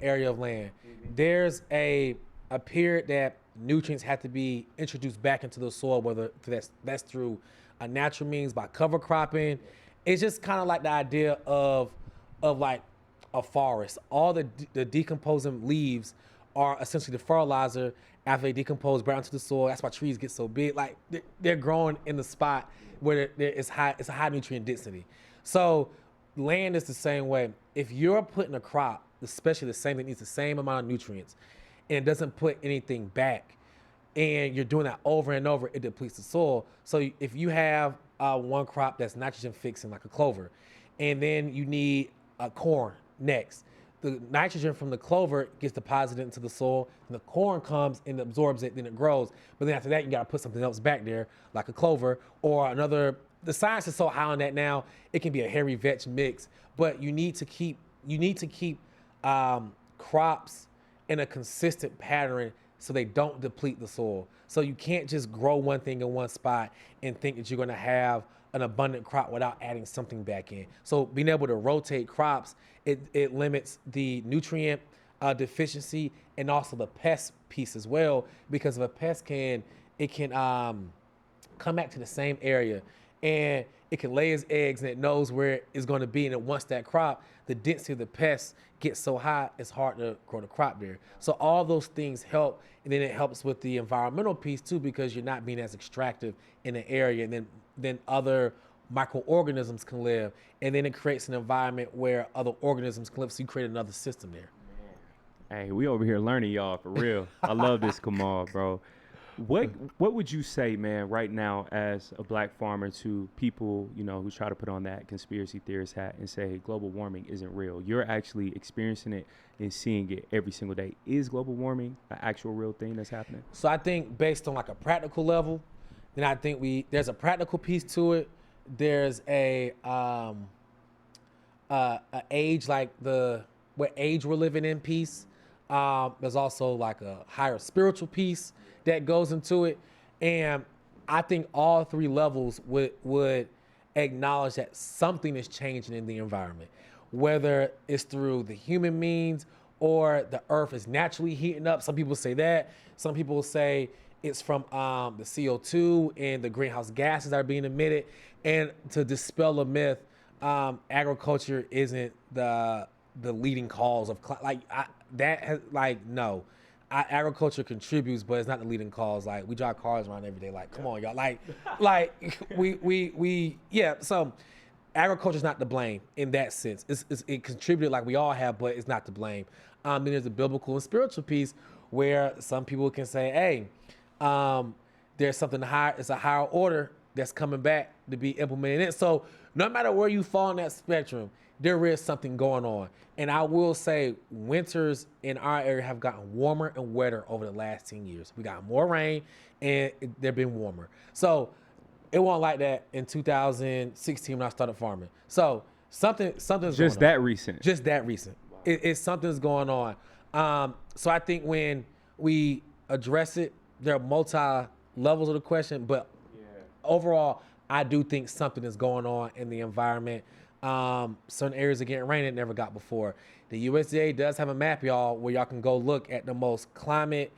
[SPEAKER 1] area of land? There's a period that nutrients have to be introduced back into the soil, whether that's through a natural means by cover cropping. It's just kind of like the idea of like a forest. All the decomposing leaves are essentially the fertilizer after they decompose back into the soil. That's why trees get so big. Like they're growing in the spot where it's a high nutrient density. So land is the same way. If you're putting a crop, especially the same that needs the same amount of nutrients, and it doesn't put anything back, and you're doing that over and over, it depletes the soil. So if you have one crop that's nitrogen fixing, like a clover, and then you need a corn next, the nitrogen from the clover gets deposited into the soil, and the corn comes and absorbs it, then it grows. But then after that, you got to put something else back there, like a clover or another. The science is so high on that now, it can be a hairy vetch mix, but you need to keep crops in a consistent pattern so they don't deplete the soil. So you can't just grow one thing in one spot and think that you're gonna have an abundant crop without adding something back in. So being able to rotate crops, it limits the nutrient deficiency and also the pest piece as well, because if a pest can come back to the same area and it can lay its eggs and it knows where it's going to be, and it wants that crop, the density of the pests gets so high it's hard to grow the crop there. So all those things help, and then it helps with the environmental piece too, because you're not being as extractive in the area, and then other microorganisms can live, and then it creates an environment where other organisms can live, so you create another system there.
[SPEAKER 2] Hey, we over here learning, y'all, for real. I love this, Kamal, bro. What would you say, man, right now as a black farmer to people, you know, who try to put on that conspiracy theorist hat and say global warming isn't real? You're actually experiencing it and seeing it every single day. Is global warming an actual real thing that's happening?
[SPEAKER 1] So I think based on like a practical level, then I think there's a practical piece to it. There's a age, like what age we're living in piece. There's also like a higher spiritual piece that goes into it. And I think all three levels would acknowledge that something is changing in the environment, whether it's through the human means or the earth is naturally heating up. Some people say that. Some people say it's from the CO2 and the greenhouse gases that are being emitted. And to dispel a myth, agriculture isn't the leading cause of no. Agriculture contributes, but it's not the leading cause. Like, we drive cars around every day. Like, come on, y'all. So agriculture is not to blame in that sense. It contributed like we all have, but it's not to blame. Then there's a biblical and spiritual piece where some people can say, hey, there's something higher. It's a higher order that's coming back to be implemented in. So no matter where you fall in that spectrum, there is something going on. And I will say winters in our area have gotten warmer and wetter over the last 10 years. We got more rain and they've been warmer. So it wasn't like that in 2016 when I started farming. So something's going on.
[SPEAKER 2] Just that recent.
[SPEAKER 1] Just that recent. Wow. It's something's going on. So I think when we address it, there are multi levels of the question, but overall, I do think something is going on in the environment. Certain areas are getting rain it never got before. The USDA does have a map, y'all, where y'all can go look at the most climate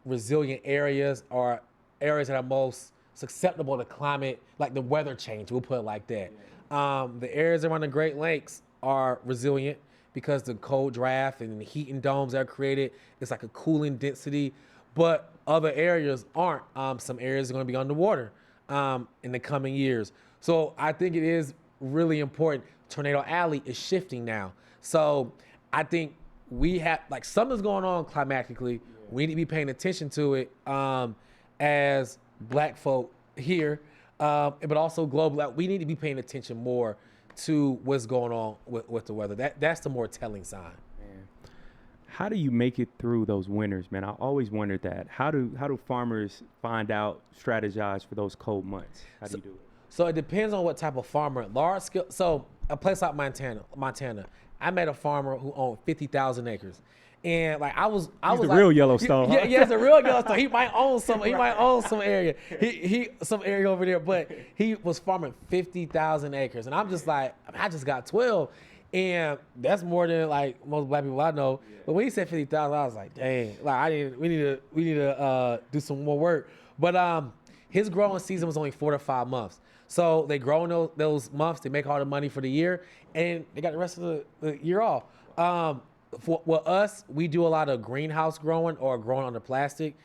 [SPEAKER 1] resilient areas, or areas that are most susceptible to climate, like the weather change, we'll put it like that. The areas around the Great Lakes are resilient because the cold draft and the heating domes that are created, it's like a cooling density, but other areas aren't. Some areas are going to be underwater in the coming years. So I think it is really important. Tornado Alley is shifting now. So I think we have, like, something's going on climatically. We need to be paying attention to it as black folk here, but also globally. We need to be paying attention more to what's going on with the weather. That's the more telling sign.
[SPEAKER 2] Man. How do you make it through those winters, man? I always wondered that. How do farmers find out, strategize for those cold months? How do you do it?
[SPEAKER 1] So it depends on what type of farmer. Large scale. So a place like Montana, I met a farmer who owned 50,000 acres, And like I was
[SPEAKER 2] He's the
[SPEAKER 1] like,
[SPEAKER 2] real Yellowstone.
[SPEAKER 1] Yeah,
[SPEAKER 2] Huh?
[SPEAKER 1] yeah, it's the real Yellowstone. He might own some. He might own some area. He some area over there. But he was farming 50,000 acres, and I'm just like, I just got 12, and that's more than like most black people I know. But when he said 50,000, I was like, dang, like we need to do some more work. But his growing season was only 4 to 5 months. So they grow in those months, they make all the money for the year, and they got the rest of the year off. For us, we do a lot of greenhouse growing or growing under plastic,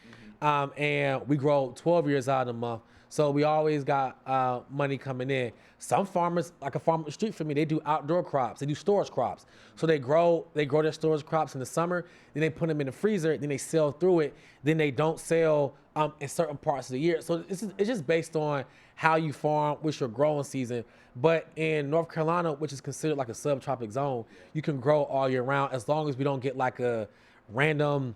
[SPEAKER 1] and we grow 12 years out of the month. So we always got money coming in. Some farmers, like a farmer up the street from me, they do outdoor crops. They do storage crops. So they grow their storage crops in the summer, then they put them in the freezer, then they sell through it, then they don't sell in certain parts of the year. So it's just based on how you farm, what's your growing season. But in North Carolina, which is considered like a subtropic zone, you can grow all year round as long as we don't get like a random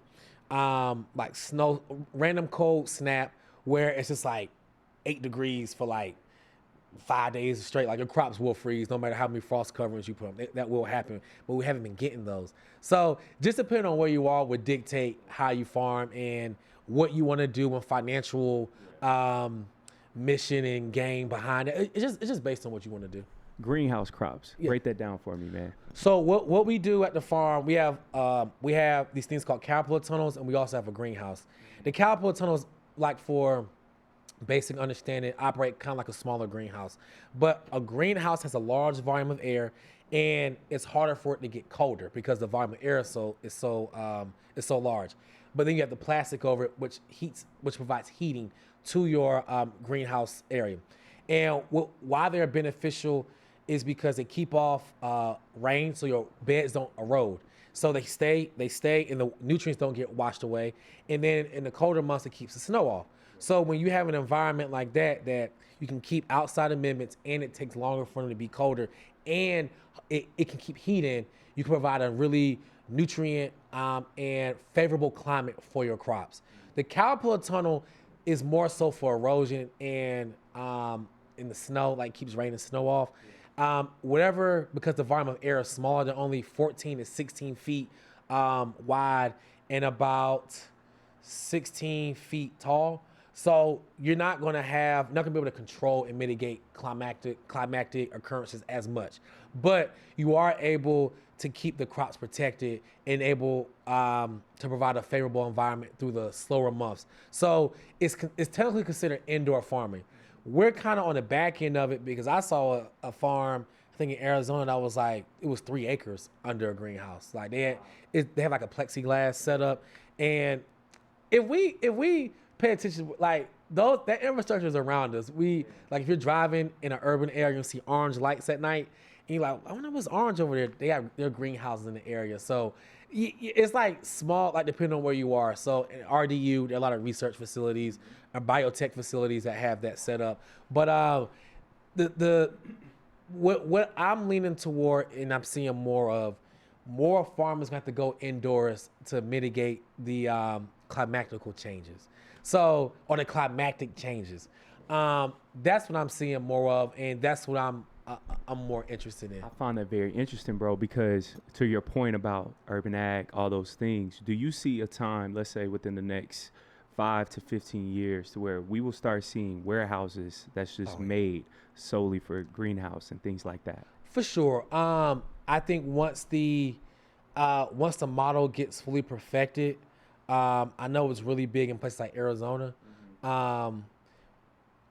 [SPEAKER 1] random cold snap where it's just like 8 degrees for like 5 days straight. Like your crops will freeze no matter how many frost coverings you put them. That will happen, but we haven't been getting those. So just depending on where you are would dictate how you farm and what you want to do and financial mission and gain behind it. It's just based on what you want to do.
[SPEAKER 2] Greenhouse crops.
[SPEAKER 1] Yeah.
[SPEAKER 2] Break that down for me, man.
[SPEAKER 1] So what we do at the farm, we have these things called caterpillar tunnels, and we also have a greenhouse. The caterpillar tunnels, like for basic understanding, operate kind of like a smaller greenhouse. But a greenhouse has a large volume of air, and it's harder for it to get colder because the volume of air is so large. But then you have the plastic over it, which provides heating to your greenhouse area. And why they're beneficial is because they keep off rain, so your beds don't erode. So they stay, and the nutrients don't get washed away. And then in the colder months, it keeps the snow off. So when you have an environment like that you can keep outside amendments, and it takes longer for them to be colder, and it can keep heat in, you can provide a really nutrient and favorable climate for your crops. The caterpillar tunnel is more so for erosion and in the snow, like keeps rain and snow off. Because the volume of air is smaller, they're only 14 to 16 feet wide and about 16 feet tall. So you're not going to be able to control and mitigate climactic occurrences as much, but you are able to keep the crops protected and able to provide a favorable environment through the slower months. So it's technically considered indoor farming. We're kind of on the back end of it because I saw a farm, I think in Arizona, that was like, it was 3 acres under a greenhouse. Like they have like a plexiglass setup. And if we pay attention, like that infrastructure is around us. If you're driving in an urban area, you'll see orange lights at night. And you're like, I wonder what's orange over there. They have their greenhouses in the area. So it's like small, like depending on where you are. So in RDU, there are a lot of research facilities and biotech facilities that have that set up. But what I'm leaning toward, and I'm seeing more farmers have to go indoors to mitigate the climactical changes. So, or the climactic changes. That's what I'm seeing more of, and that's what I'm more interested in.
[SPEAKER 2] I find that very interesting, bro, because to your point about urban ag, all those things, do you see a time, let's say within the next 5 to 15 years, to where we will start seeing warehouses that's just made solely for greenhouse and things like that?
[SPEAKER 1] For sure. I think once the model gets fully perfected, I know it's really big in places like Arizona.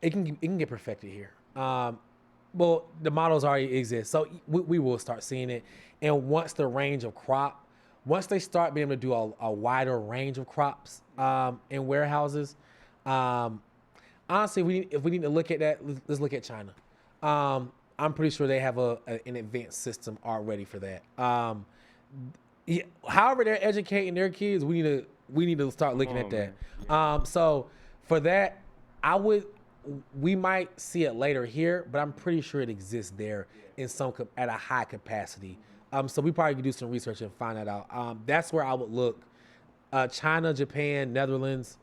[SPEAKER 1] It can get perfected here. Well, the models already exist, so we will start seeing it. And once they start being able to do a wider range of crops in warehouses, honestly, if we need to look at that, let's look at China. I'm pretty sure they have an advanced system already for that. However they're educating their kids, we need to start looking at that. So for that, we might see it later here, but I'm pretty sure it exists there at a high capacity. So we probably could do some research and find that out. That's where I would look. China, Japan, Netherlands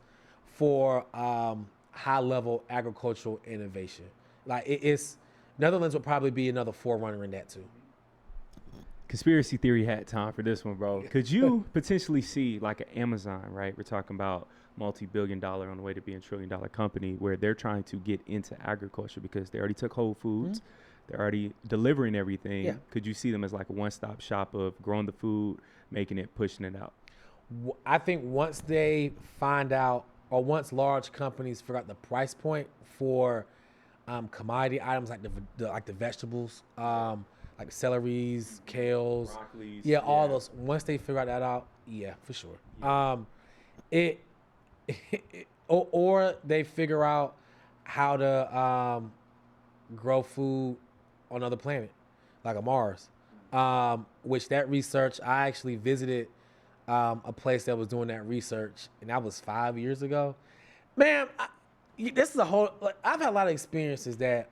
[SPEAKER 1] for high level agricultural innovation. Like Netherlands would probably be another forerunner in that too.
[SPEAKER 2] conspiracy theory hat time for this one, bro. Could you potentially see like an Amazon, right? We're talking about multi-billion-dollar on the way to being trillion-dollar company where they're trying to get into agriculture because they already took Whole Foods. They're already delivering everything.
[SPEAKER 1] Yeah.
[SPEAKER 2] Could you see them as like a one-stop shop of growing the food, making it, pushing it out?
[SPEAKER 1] I think once they find out, or once large companies figure out the price point for commodity items like the vegetables, like celeries, kales,
[SPEAKER 2] Broccolis,
[SPEAKER 1] all those. Once they figure that out, yeah, for sure.
[SPEAKER 2] Yeah.
[SPEAKER 1] Or they figure out how to grow food on another planet, like a Mars. Which that research, I actually visited a place that was doing that research, and that was 5 years ago. Man, this is a whole. Like, I've had a lot of experiences that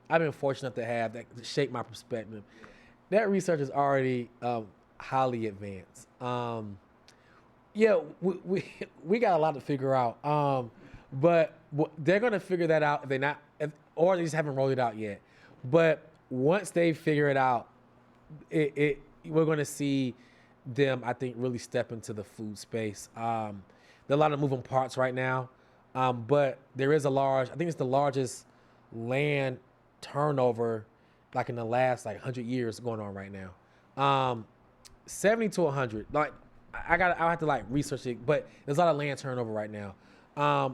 [SPEAKER 1] I've been fortunate to have that shaped my perspective. That research is already highly advanced. We got a lot to figure out. But they're gonna figure that out if they're not, or they just haven't rolled it out yet. But once they figure it out, we're gonna see them, I think, really step into the food space. There are a lot of moving parts right now, but there is I think it's the largest land turnover, like in the last 100 years going on right now. 70 to 100. Like I'll have to research it, but there's a lot of land turnover right now.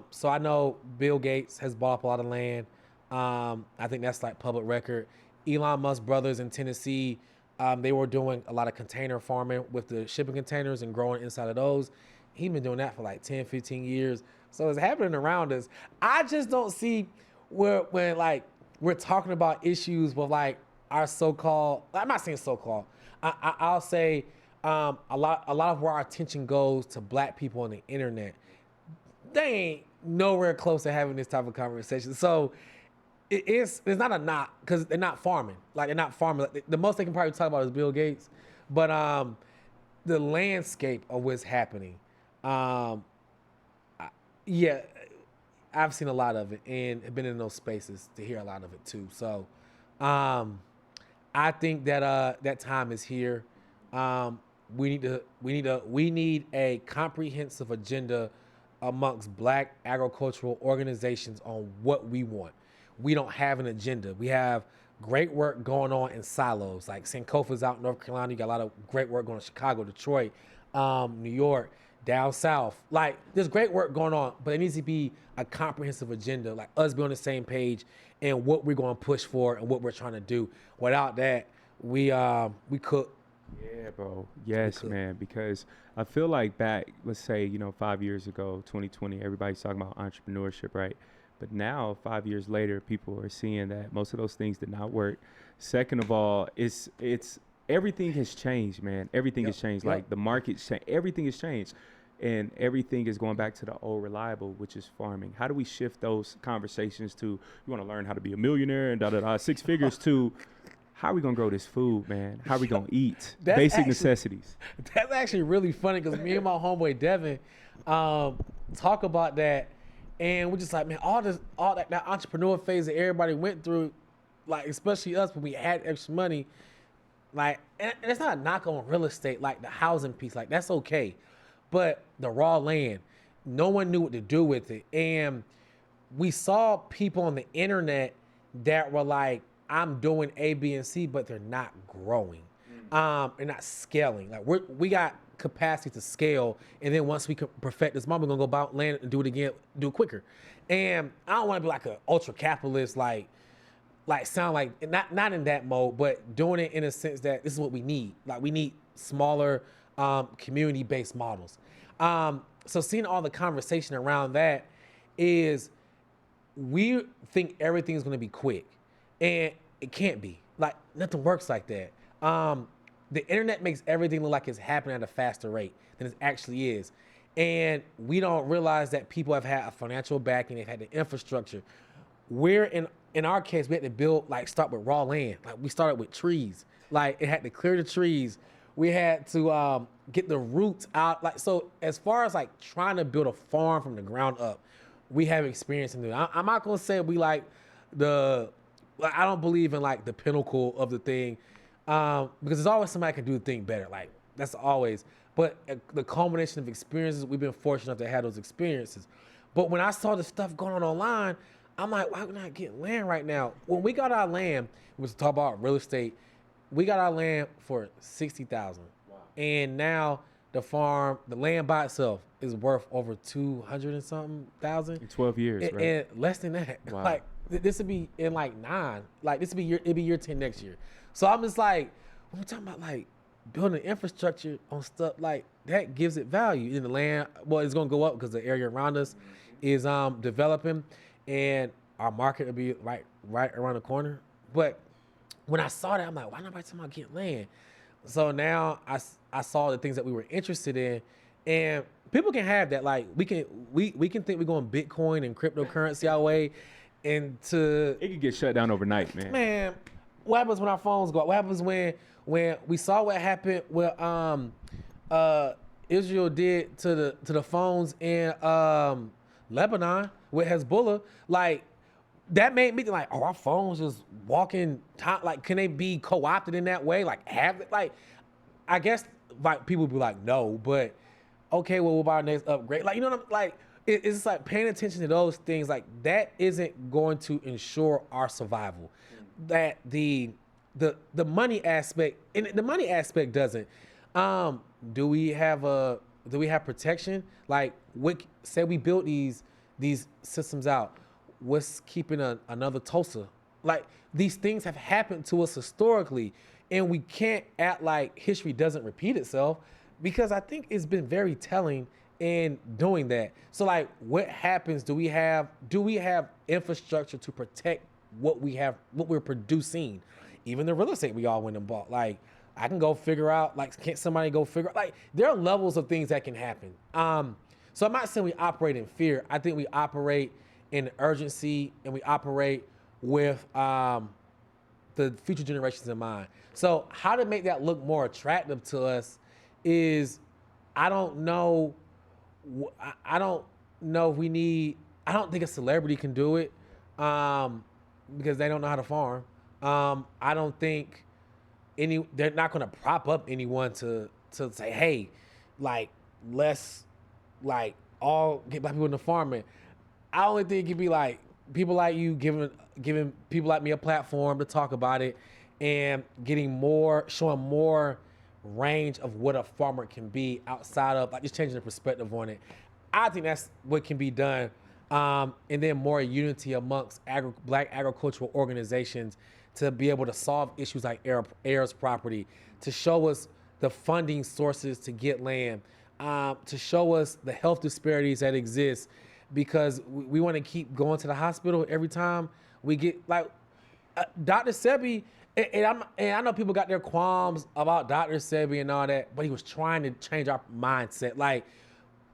[SPEAKER 1] So I know Bill Gates has bought up a lot of land. I think that's public record. Elon Musk brothers in Tennessee, they were doing a lot of container farming with the shipping containers and growing inside of those. He's been doing that for 10, 15 years. So it's happening around us. I just don't see when we're talking about issues with our so-called, I'm not saying so-called, I'll say a lot of where our attention goes to black people on the internet, they ain't nowhere close to having this type of conversation. So it's not a knock because they're not farming. They're not farming. The most they can probably talk about is Bill Gates. But the landscape of what's happening, I've seen a lot of it and have been in those spaces to hear a lot of it too. So I think that that time is here. We need a comprehensive agenda amongst black agricultural organizations on what we want. We don't have an agenda. We have great work going on in silos. Like Sankofa's out in North Carolina. You got a lot of great work going on in Chicago, Detroit, New York, down south. There's great work going on, but it needs to be a comprehensive agenda, us be on the same page and what we're going to push for and what we're trying to do. Without that, we cook.
[SPEAKER 2] Yeah, bro. Yes, man. Because I feel like back, let's say, 5 years ago, 2020, everybody's talking about entrepreneurship, right? But now, 5 years later, people are seeing that most of those things did not work. Second of all, it's everything has changed, man. Everything has changed. The market's changed. Everything has changed. And everything is going back to the old reliable, which is farming. How do we shift those conversations to, you want to learn how to be a millionaire and six figures to, how are we going to grow this food, man? How are we going to eat? Basic necessities.
[SPEAKER 1] That's actually really funny because me and my homeboy Devin talk about that. And we're just man, all that entrepreneur phase that everybody went through, especially us when we had extra money, and it's not a knock on real estate, the housing piece, that's okay. But the raw land, no one knew what to do with it. And we saw people on the internet that were I'm doing A, B, and C, but they're not growing. They're not scaling. We got capacity to scale, and then once we can perfect this moment, we're gonna go about land and do it again, do it quicker. And I don't want to be an ultra capitalist, sound not in that mode, but doing it in a sense that this is what we need. We need smaller community-based models. So seeing all the conversation around that is, we think everything is going to be quick, and it can't be. Nothing works like that. The internet makes everything look like it's happening at a faster rate than it actually is. And we don't realize that people have had a financial backing, they've had the infrastructure. We're in our case, we had to build, start with raw land. We started with trees. It had to clear the trees. We had to get the roots out. So as far as trying to build a farm from the ground up, we have experience in it. I'm not gonna say we I don't believe in the pinnacle of the thing. Because there's always somebody can do the thing better. Like that's always. But the culmination of experiences, we've been fortunate enough to have those experiences. But when I saw the stuff going on online, I'm like, why are we not getting land right now? When we got our land, we was talking about real estate. We got our land for $60,000, wow. And now the land by itself is worth over 200 and something thousand.
[SPEAKER 2] In 12 years, right?
[SPEAKER 1] And less than that.
[SPEAKER 2] Wow.
[SPEAKER 1] Like this would be in like 9. Like this would be it'd be year 10 next year. So I'm just like, when we're talking about like building infrastructure on stuff like that gives it value. In the land, well, it's gonna go up because the area around us is developing, and our market will be right around the corner. But when I saw that, I'm like, why nobody talking about getting land? So now I saw the things that we were interested in, and people can have that. Like we can think we're going Bitcoin and cryptocurrency our way, and it
[SPEAKER 2] could get shut down overnight, man.
[SPEAKER 1] Man, what happens when our phones go out? What happens when we saw what happened with Israel did to the phones in Lebanon with Hezbollah? Like that made me think like, oh, our phones just walking time. Like, can they be co-opted in that way? Like, I guess like people would be like, no, but okay, well, we'll buy our next upgrade. Like, you know what I'm like? It's like paying attention to those things. Like that isn't going to ensure our survival. That the money aspect, and the money aspect doesn't. Do we have protection? Like, say we built these systems out. What's keeping another Tulsa? Like, these things have happened to us historically, and we can't act like history doesn't repeat itself, because I think it's been very telling in doing that. So like, what happens? Do we have infrastructure to protect what we're producing? Even the real estate we all went and bought. Like, I can go figure out, like, can't somebody go figure out? Like, there are levels of things that can happen. So I'm not saying we operate in fear. I think we operate in urgency, and we operate with the future generations in mind. So how to make that look more attractive to us is, I don't know if we need, I don't think a celebrity can do it because they don't know how to farm. I don't think they're not going to prop up anyone to say, hey, like, let's like all get black people into farming. I only think it could be like people like you giving people like me a platform to talk about it, and showing more range of what a farmer can be outside of like just changing the perspective on it. I think that's what can be done. And then more unity amongst black agricultural organizations to be able to solve issues like heirs property, to show us the funding sources to get land, to show us the health disparities that exist, because we want to keep going to the hospital every time we get like Dr. Sebi, and I know people got their qualms about Dr. Sebi and all that, but he was trying to change our mindset. Like,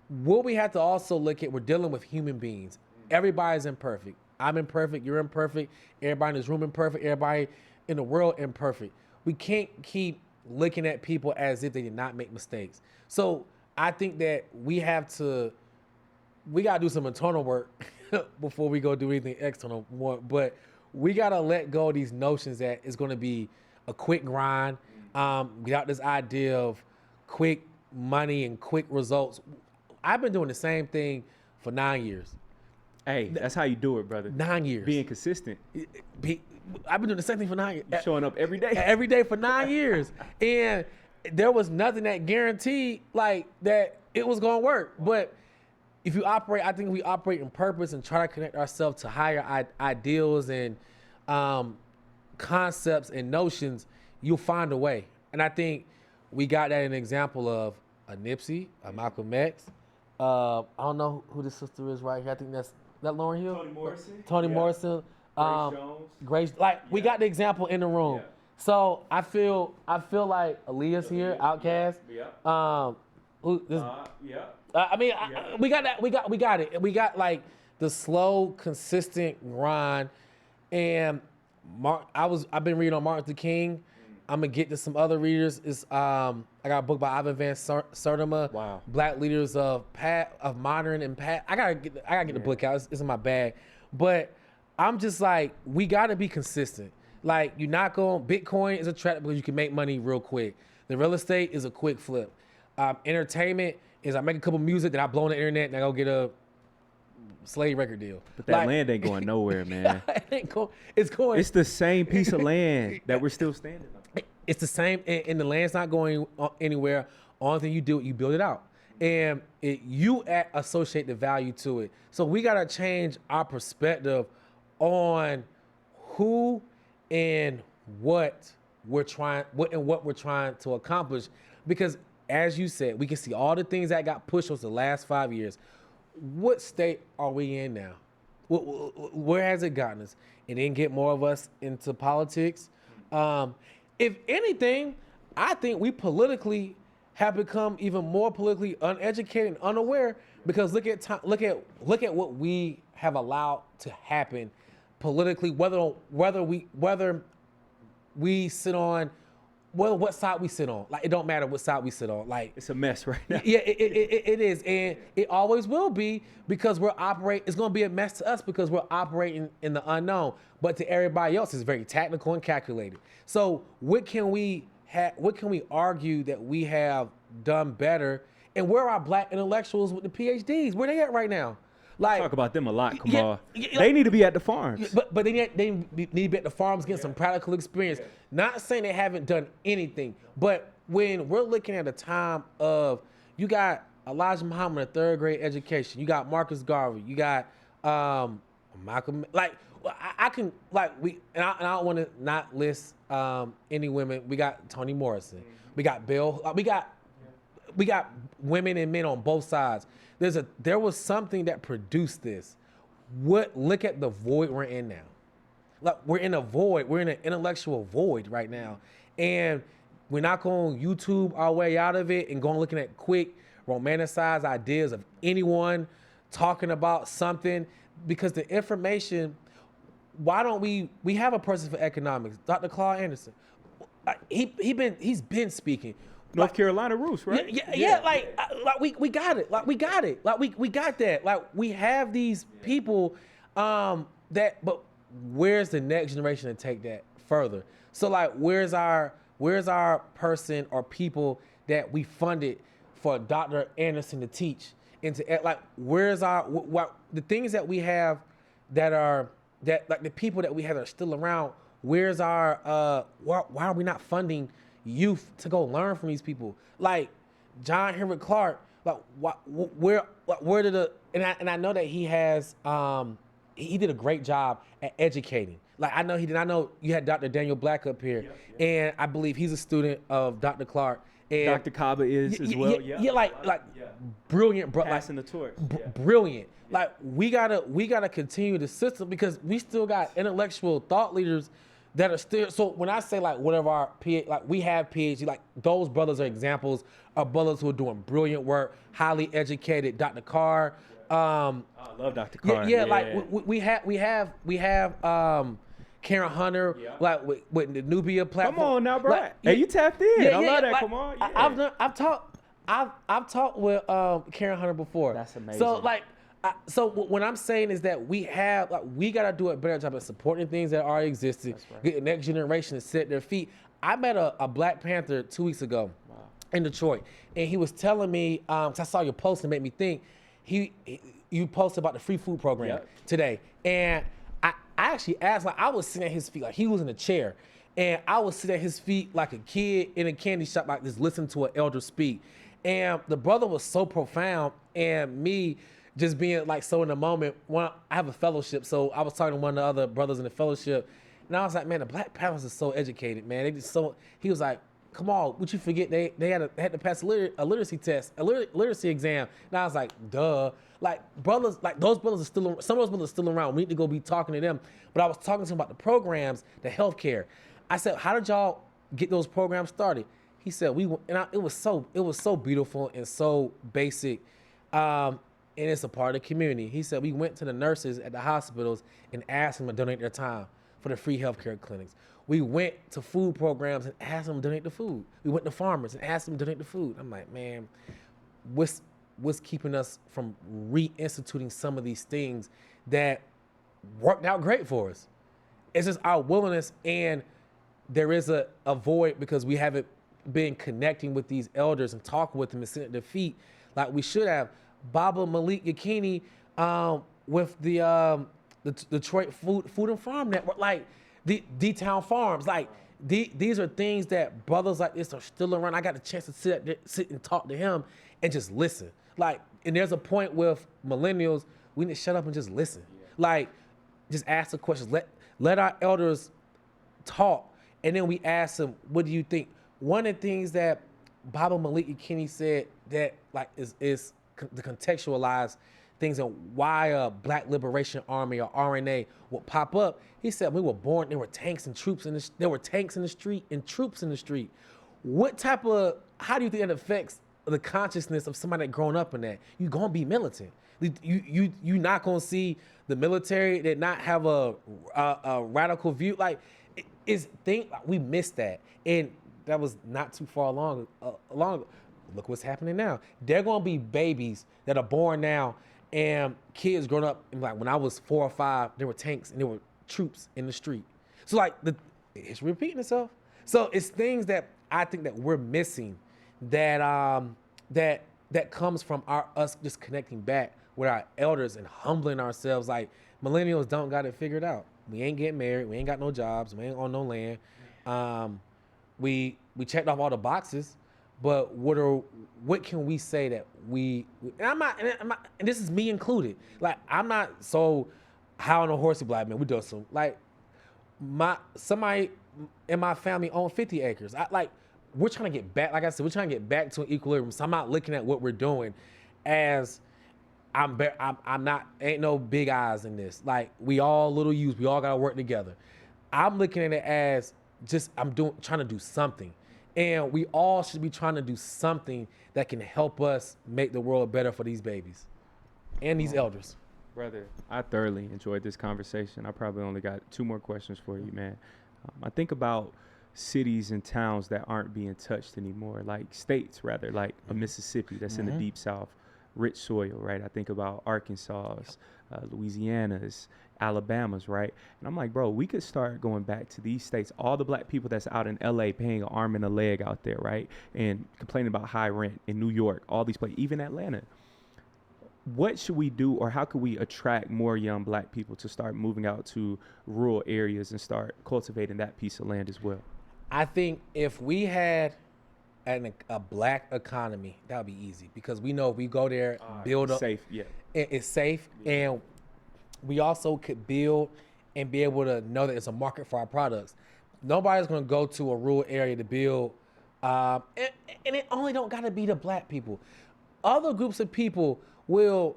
[SPEAKER 1] what we have to also look at, we're dealing with human beings. Everybody's imperfect. I'm imperfect, you're imperfect, everybody in this room imperfect, everybody in the world imperfect. We can't keep looking at people as if they did not make mistakes. So I think that we got to do some internal work before we go do anything external. But we got to let go of these notions that it's going to be a quick grind, get out this idea of quick money and quick results. I've been doing the same thing for 9 years.
[SPEAKER 2] Hey, that's how you do it, brother.
[SPEAKER 1] 9 years.
[SPEAKER 2] Being consistent.
[SPEAKER 1] I've been doing the same thing for 9 years.
[SPEAKER 2] You're showing up every day.
[SPEAKER 1] Every day for 9 years. And there was nothing that guaranteed like that it was going to work. But if you operate, I think we operate in purpose and try to connect ourselves to higher ideals and concepts and notions, you'll find a way. And I think we got that an example of a Nipsey, a Malcolm X. I don't know who the sister is right here. I think that's Lauryn Hill? Toni Morrison.
[SPEAKER 2] Grace Jones.
[SPEAKER 1] Grace, like, we got the example in the room. Yeah. So I feel like Aaliyah's here, Outkast.
[SPEAKER 2] Yeah.
[SPEAKER 1] We got that. We got it. We got like the slow, consistent grind. And I've been reading on Martin Luther King. I'm gonna get to some other readers. I got a book by Ivan Van Sertima.
[SPEAKER 2] Wow.
[SPEAKER 1] Black leaders of modern and past. I gotta get the book out. It's in my bag. But I'm just like, we gotta be consistent. Like, you're not going, Bitcoin is attractive because you can make money real quick. The real estate is a quick flip. Entertainment is I make a couple music, then I blow on the internet and I go get a slave record deal.
[SPEAKER 2] But that land ain't going nowhere, man.
[SPEAKER 1] It's going.
[SPEAKER 2] It's the same piece of land that we're still standing on.
[SPEAKER 1] It's the same, and the land's not going anywhere. Only thing you do, you build it out. And you associate the value to it. So we got to change our perspective on who and what we're trying to accomplish. Because as you said, we can see all the things that got pushed over the last 5 years. What state are we in now? Where has it gotten us? It didn't get more of us into politics. If anything, I think we politically have become even more politically uneducated and unaware, because look at what we have allowed to happen politically, whether we sit on, what side we sit on. Like, it don't matter what side we sit on. Like,
[SPEAKER 2] it's a mess right now.
[SPEAKER 1] Yeah, it is, and it always will be, because it's going to be a mess to us because we're operating in the unknown. But to everybody else, it's very tactical and calculated. So what can we argue that we have done better? And where are our black intellectuals with the PhDs? Where they at right now? Like,
[SPEAKER 2] talk about them a lot, Kamal. They need to be at the farms.
[SPEAKER 1] But they need to be at the farms, getting some practical experience. Not saying they haven't done anything, but when we're looking at a time of, you got Elijah Muhammad, a third grade education, you got Marcus Garvey, you got Malcolm, like, I can, like, and I don't want to not list any women. We got Toni Morrison, we got Bell, we got women and men on both sides. There was something that produced this. Look at the void we're in now. Like, we're in a void. We're in an intellectual void right now. And we're not going to YouTube our way out of it and going looking at quick, romanticized ideas of anyone talking about something, because the information, why don't we have a person for economics, Dr. Claude Anderson. He's been speaking.
[SPEAKER 2] North Carolina roots, right?
[SPEAKER 1] Yeah, like we got it. Like, we got it. Like, we got that. Like, we have these people but where's the next generation to take that further? So, like, where's our person or people that we funded for Dr. Anderson to teach? And to, like, where's the things that we have like the people that we have that are still around, where's our why are we not funding youth to go learn from these people? Like John Henry Clark, like, where did and I know that he has he did a great job at educating. Like, I know he did. I know you had Dr. Daniel Black up here, and I believe he's a student of Dr. Clark. And
[SPEAKER 2] Dr. Kaba is as well.
[SPEAKER 1] Brilliant, bro.
[SPEAKER 2] Passing the torch.
[SPEAKER 1] Brilliant. Like, we gotta continue the system, because we still got intellectual thought leaders that are still. So when I say, like, whatever our we have PhD, like, those brothers are examples of brothers who are doing brilliant work, highly educated. Dr. Carr.
[SPEAKER 2] I love Dr. Carr.
[SPEAKER 1] Like, we have Karen Hunter, like, with the Nubia platform.
[SPEAKER 2] Come on now, bro.
[SPEAKER 1] Like,
[SPEAKER 2] hey, you tapped in. I love that.
[SPEAKER 1] Like,
[SPEAKER 2] Come on.
[SPEAKER 1] I've talked with Karen Hunter before.
[SPEAKER 2] That's amazing.
[SPEAKER 1] So, like, what I'm saying is that we gotta do a better job of supporting things that already existed. Right. Get the next generation to set their feet. I met a Black Panther 2 weeks ago in Detroit, and he was telling me, 'cause I saw your post and made me think. You posted about the free food program today, and I actually asked, like, I was sitting at his feet, like, he was in a chair, and I was sitting at his feet like a kid in a candy shop, like, just listening to an elder speak. And the brother was so profound, and me just being, like, so in the moment. I have a fellowship, so I was talking to one of the other brothers in the fellowship, and I was like, man, the Black Panthers are so educated, man. They just so. He was like, come on, would you forget they had to pass a literacy test, a literacy exam? And I was like, duh. Like, brothers, like, those brothers are still, some of those brothers are still around. We need to go be talking to them. But I was talking to him about the programs, the healthcare. I said, how did y'all get those programs started? He said, it was so beautiful and so basic. And it's a part of the community. He said, we went to the nurses at the hospitals and asked them to donate their time for the free healthcare clinics. We went to food programs and asked them to donate the food. We went to farmers and asked them to donate the food. I'm like, man, what's keeping us from reinstituting some of these things that worked out great for us? it's just our willingness, and there is a void because we haven't been connecting with these elders and talking with them and sitting at their feet like we should have. Baba Malik Yakini with the Detroit Food and Farm Network, like the D-Town Farms, like these are things that brothers like this are still around. I got the chance to sit and talk to him and just listen. Like, and there's a point with millennials, we need to shut up and just listen. Like, just ask the questions. Let our elders talk, and then we ask them, what do you think? One of the things that Baba Malik Yakini said that like is to contextualize things and why a Black Liberation Army or RNA would pop up. He said we were born, there were tanks and troops in the there were tanks in the street and troops in the street. How do you think that affects the consciousness of somebody that grown up in that? You're gonna be militant. You not gonna see the military that not have a radical view. Like we missed that, and that was not too far along. Look what's happening now. They're gonna be babies that are born now, and kids growing up. And like when I was 4 or 5, there were tanks and there were troops in the street. So like it's repeating itself. So it's things that I think that we're missing, that comes from us just connecting back with our elders and humbling ourselves. Like millennials don't got it figured out. We ain't getting married. We ain't got no jobs. We ain't on no land. We checked off all the boxes, but what can we say that we and I'm not, and this is me included. Like I'm not so high on a horsey black man. We do some like somebody in my family own 50 acres. We're trying to get back. Like I said, we're trying to get back to an equilibrium. So I'm not looking at what we're doing as I'm not, ain't no big eyes in this. Like we all little youths, we all gotta work together. I'm looking at it as just trying to do something. And we all should be trying to do something that can help us make the world better for these babies and these elders.
[SPEAKER 2] Brother, I thoroughly enjoyed this conversation. I probably only got 2 more questions for you, man. I think about cities and towns that aren't being touched anymore, like states rather, like a Mississippi that's in the deep South, rich soil, right? I think about Arkansas's, Louisiana's, Alabama's, right? And I'm like, bro, we could start going back to these states, all the black people that's out in LA paying an arm and a leg out there, right? And complaining about high rent in New York, all these places, even Atlanta. What should we do, or how could we attract more young black people to start moving out to rural areas and start cultivating that piece of land as well?
[SPEAKER 1] I think if we had a black economy, that would be easy, because we know if we go there, build up,
[SPEAKER 2] safe, yeah,
[SPEAKER 1] it's safe, and we also could build and be able to know that it's a market for our products. Nobody's going to go to a rural area to build, and it only don't got to be the black people. Other groups of people will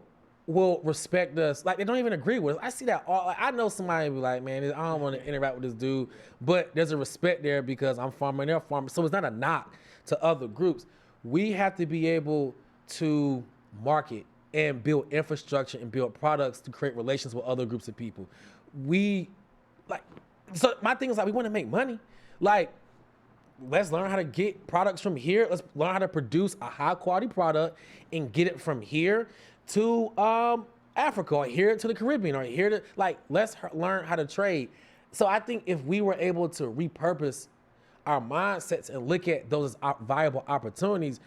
[SPEAKER 1] respect us. Like they don't even agree with us. I see that I know somebody will be like, man, I don't want to interact with this dude, but there's a respect there because I'm farming, they're farming. So it's not a knock to other groups. We have to be able to market and build infrastructure and build products to create relations with other groups of people. So my thing is like, we want to make money. Like, let's learn how to get products from here. Let's learn how to produce a high quality product and get it from here to Africa, or here to the Caribbean, or here to, like, let's learn how to trade. So I think if we were able to repurpose our mindsets and look at those as viable opportunities,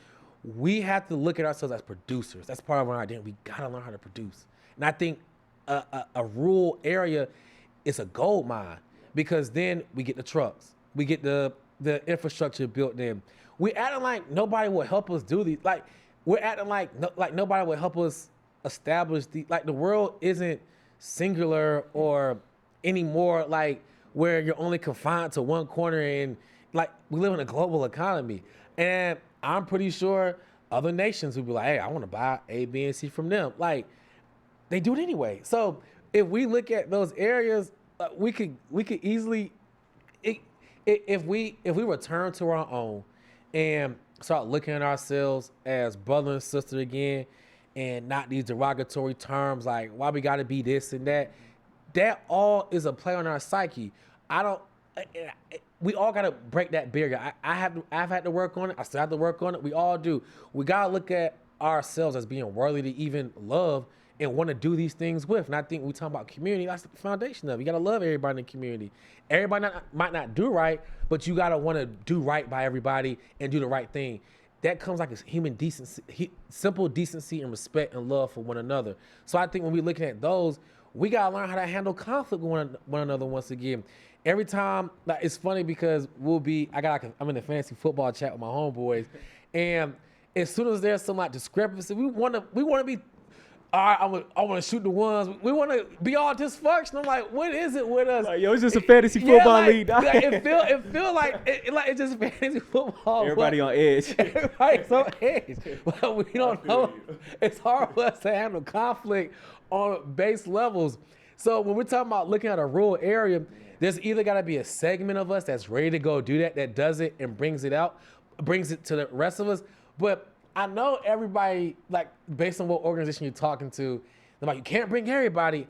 [SPEAKER 1] we have to look at ourselves as producers. That's part of our identity. We gotta learn how to produce. And I think a rural area is a gold mine, because then we get the trucks, we get the infrastructure built in. We're acting like nobody will help us do these. Like we're acting like nobody will help us establish the world isn't singular or anymore, like where you're only confined to one corner, and like we live in a global economy. And I'm pretty sure other nations would be like, hey, I want to buy A, B, and C from them. Like they do it anyway. So if we look at those areas, we could easily, if we return to our own and start looking at ourselves as brother and sister again, and not these derogatory terms like why we got to be this and that. That all is a play on our psyche. We all got to break that barrier. I've had to work on it. I still have to work on it. We all do. We got to look at ourselves as being worthy to even love and want to do these things with. And I think when we talk about community, that's the foundation of it. You got to love everybody in the community. Everybody might not do right, but you got to want to do right by everybody and do the right thing. That comes like a human decency, simple decency and respect and love for one another. So I think when we're looking at those, we got to learn how to handle conflict with one another once again. Every time, like, it's funny because I'm in a fantasy football chat with my homeboys, and as soon as there's some like discrepancy, we want to be, all right, I want to shoot the ones. We want to be all dysfunctional. I'm like, what is it with us?
[SPEAKER 2] Like, yo, it's just a fantasy football league.
[SPEAKER 1] It feel like it's just fantasy football.
[SPEAKER 2] Everybody on edge.
[SPEAKER 1] Everybody's on edge. But we don't know. It's hard for us to handle conflict on base levels. So when we're talking about looking at a rural area, there's either got to be a segment of us that's ready to go do that does it and brings it to the rest of us. But I know everybody, like, based on what organization you're talking to, they're like, you can't bring everybody.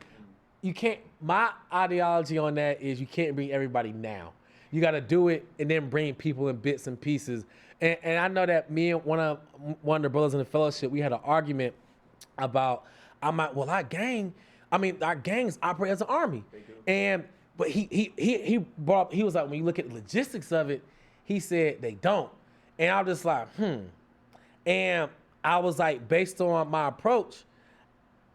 [SPEAKER 1] You can't. My ideology on that is you can't bring everybody now. You got to do it and then bring people in bits and pieces. And I know that me and one of the brothers in the fellowship, we had an argument about, our gangs operate as an army. But he brought up, he was like, when you look at the logistics of it, he said they don't. And I was just like, And I was like, based on my approach,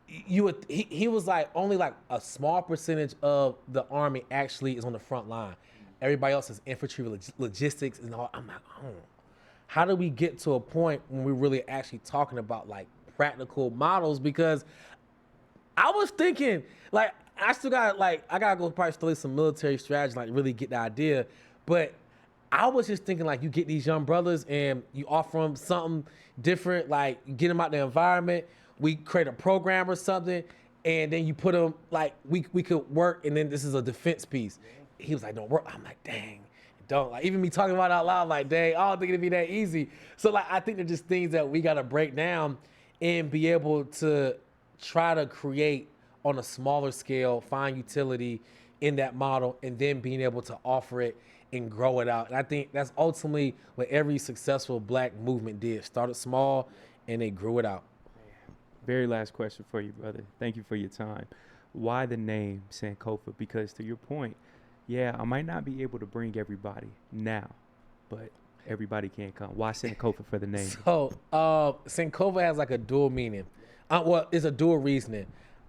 [SPEAKER 1] he was like, only like a small percentage of the army actually is on the front line. Everybody else is infantry, logistics, and all. I'm like, how do we get to a point when we're really actually talking about like practical models? Because I was thinking, like, I gotta go probably study some military strategy, like really get the idea. But I was just thinking, like, you get these young brothers and you offer them something different, like you get them out the environment, we create a program or something, and then you put them, like, we could work, and then this is a defense piece. He was like, don't work. I'm like, dang, don't. Like, even me talking about it out loud, like, dang, I don't think it'd be that easy. So, like, I think they're just things that we gotta break down and be able to try to create on a smaller scale, find utility in that model, and then being able to offer it and grow it out. And I think that's ultimately what every successful Black movement did. Started small, and they grew it out.
[SPEAKER 2] Very last question for you, brother. Thank you for your time. Why the name Sankofa? Because to your point, yeah, I might not be able to bring everybody now, but everybody can come. Why Sankofa for the name?
[SPEAKER 1] So Sankofa has like a dual meaning. It's a dual reasoning.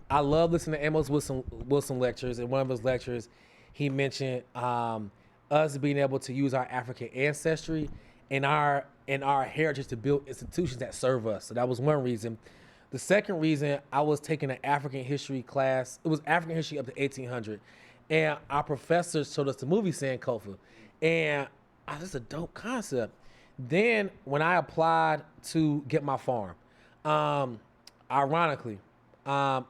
[SPEAKER 1] I love listening to Amos Wilson lectures. In one of his lectures, he mentioned us being able to use our African ancestry and our heritage to build institutions that serve us. So that was one reason. The second reason, I was taking an African history class. It was African history up to 1800. And our professors showed us the movie Sankofa. And this is a dope concept. Then when I applied to get my farm, ironically, someone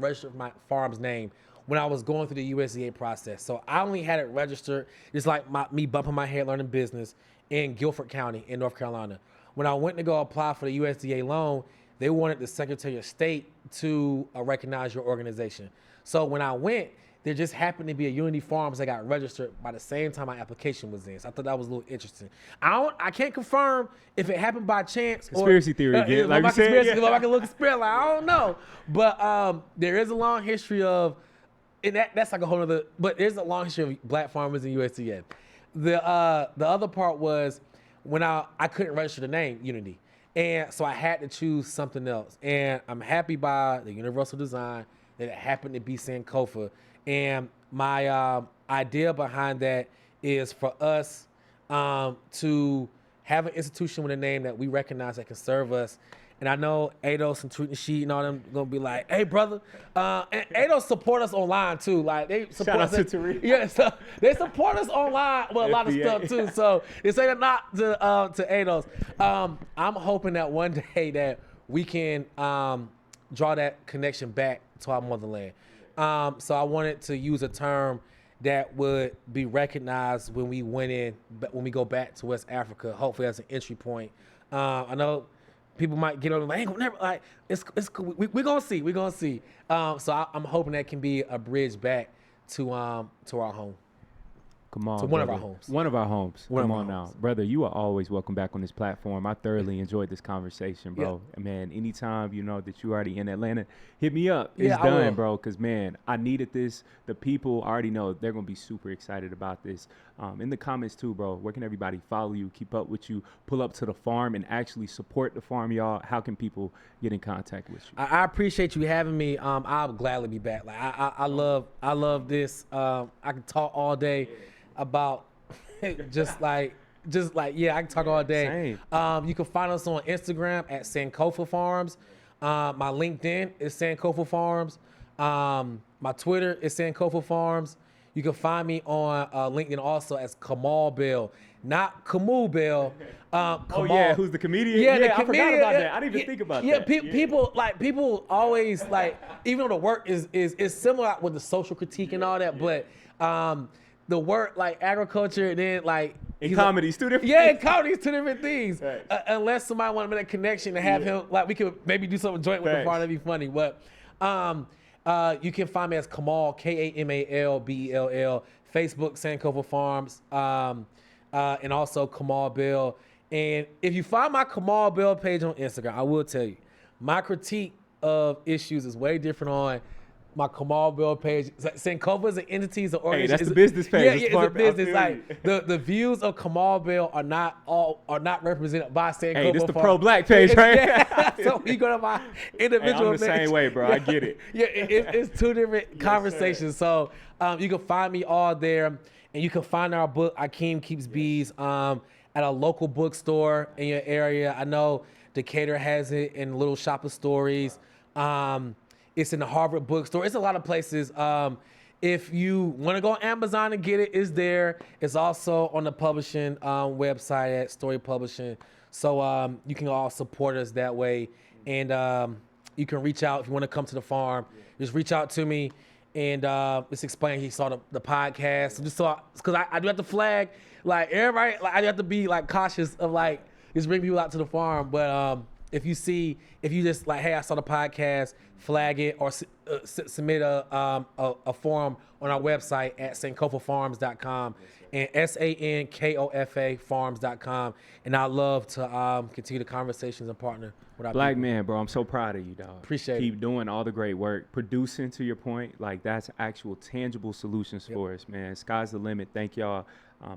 [SPEAKER 1] registered my farm's name when I was going through the USDA process. So I only had it registered, just like me bumping my head learning business, in Guilford County in North Carolina. When I went to go apply for the USDA loan, they wanted the Secretary of State to recognize your organization. So when I went, there just happened to be a Unity Farms that got registered by the same time my application was in. So I thought that was a little interesting. I can't confirm if it happened by chance.
[SPEAKER 2] Conspiracy theory again, like you said.
[SPEAKER 1] Yeah. Like I can look conspiracy, like, I don't know. But there is a long history of, and that's like a whole other, but there's a long history of Black farmers in USDA. The other part was when I couldn't register the name Unity. And so I had to choose something else. And I'm happy by the universal design that it happened to be Sankofa. And my idea behind that is for us to have an institution with a name that we recognize that can serve us. And I know Ados and Tweet and Sheet and all them gonna be like, hey, brother. And Ados support us online too. Like, they support us.
[SPEAKER 2] Shout out to Tariq.
[SPEAKER 1] Yeah, so they support us online with a lot of stuff too. So they say not to Ados. I'm hoping that one day that we can draw that connection back to our motherland. So I wanted to use a term that would be recognized when we when we go back to West Africa, hopefully as an entry point. I know people might get on the like, never, like, it's cool. We're gonna see. So I'm hoping that can be a bridge back to our home.
[SPEAKER 2] Come on,
[SPEAKER 1] to one of
[SPEAKER 2] brother.
[SPEAKER 1] our homes.
[SPEAKER 2] One of our homes.
[SPEAKER 1] One of
[SPEAKER 2] Come
[SPEAKER 1] our
[SPEAKER 2] on now.
[SPEAKER 1] homes.
[SPEAKER 2] Brother, you are always welcome back on this platform. I thoroughly enjoyed this conversation, bro. And man, anytime you know that you're already in Atlanta, hit me up. It's
[SPEAKER 1] Yeah, I will.
[SPEAKER 2] done, bro. Because, man, I needed this. The people already know they're going to be super excited about this. In the comments, too, bro, where can everybody follow you, keep up with you, pull up to the farm, and actually support the farm, y'all? How can people get in contact with you?
[SPEAKER 1] I appreciate you having me. I'll gladly be back. Like I love this. I can talk all day about just like yeah, I can talk all day.
[SPEAKER 2] Same.
[SPEAKER 1] You can find us on Instagram at Sankofa Farms. My LinkedIn is Sankofa Farms. My Twitter is Sankofa Farms. You can find me on LinkedIn also as Kamal Bell, not Kamal Bell. Kamal.
[SPEAKER 2] Oh, yeah, who's the comedian?
[SPEAKER 1] Yeah, the
[SPEAKER 2] I forgot
[SPEAKER 1] comedian,
[SPEAKER 2] about that. I didn't even think about that.
[SPEAKER 1] People always like, even though the work is similar with the social critique and all that, but the work like agriculture and then like
[SPEAKER 2] In comedy's two different
[SPEAKER 1] yeah, in
[SPEAKER 2] things.
[SPEAKER 1] comedy's two different things.
[SPEAKER 2] Right.
[SPEAKER 1] Unless somebody want to make a connection to have him, like we could maybe do something joint with the
[SPEAKER 2] Facts.
[SPEAKER 1] farm, that'd be funny. But you can find me as Kamal, Kamalbell, Facebook Sankofa Farms, and also Kamal Bell. And if you find my Kamal Bell page on Instagram, I will tell you, my critique of issues is way different on my Kamal Bell page. Sankofa is an entity, is an organization.
[SPEAKER 2] Hey, that's the business page.
[SPEAKER 1] Yeah,
[SPEAKER 2] It's
[SPEAKER 1] it's a
[SPEAKER 2] part- I
[SPEAKER 1] business.
[SPEAKER 2] feel
[SPEAKER 1] Like the views of Kamal Bell are not represented by Sankofa.
[SPEAKER 2] Hey, this the
[SPEAKER 1] Farms.
[SPEAKER 2] pro-black page, right?
[SPEAKER 1] Yeah. So you go to my
[SPEAKER 2] Hey,
[SPEAKER 1] individual
[SPEAKER 2] I'm the
[SPEAKER 1] page.
[SPEAKER 2] same way, bro. I get it.
[SPEAKER 1] Yeah, it's two different conversations. So you can find me all there, and you can find our book, Akeem Keeps Bees, at a local bookstore in your area. I know Decatur has it in Little Shop of Stories. It's in the Harvard bookstore. It's a lot of places. If you want to go on Amazon and get it, it's there. It's also on the publishing website at Story Publishing. So you can all support us that way. And you can reach out if you want to come to the farm. Just reach out to me and just explain he saw the podcast. So just because I do have to flag, like everybody, like I do have to be like cautious of like just bring people out to the farm. But if you just like, hey, I saw the podcast, flag it or submit a form on our website at sankofafarms.com and SANKOFA farms.com. And I'd love to continue the conversations and partner with our
[SPEAKER 2] Black
[SPEAKER 1] people.
[SPEAKER 2] man, bro, I'm so proud of you, dog.
[SPEAKER 1] Appreciate
[SPEAKER 2] Keep doing all the great work. Producing, to your point, like that's actual tangible solutions for us, man. Sky's the limit. Thank y'all.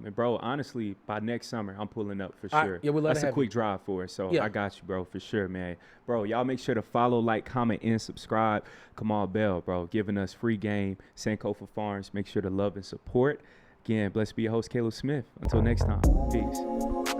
[SPEAKER 2] And bro, honestly, by next summer, I'm pulling up for sure.
[SPEAKER 1] Yeah, we'd love
[SPEAKER 2] That's
[SPEAKER 1] to
[SPEAKER 2] a
[SPEAKER 1] have
[SPEAKER 2] quick
[SPEAKER 1] you.
[SPEAKER 2] drive for us. So
[SPEAKER 1] Yeah.
[SPEAKER 2] I got you, bro, for sure, man. Bro, y'all make sure to follow, like, comment, and subscribe. Kamal Bell, bro, giving us free game. Sankofa Farms. Make sure to love and support. Again, blessed be your host, Caleb Smith. Until next time, peace.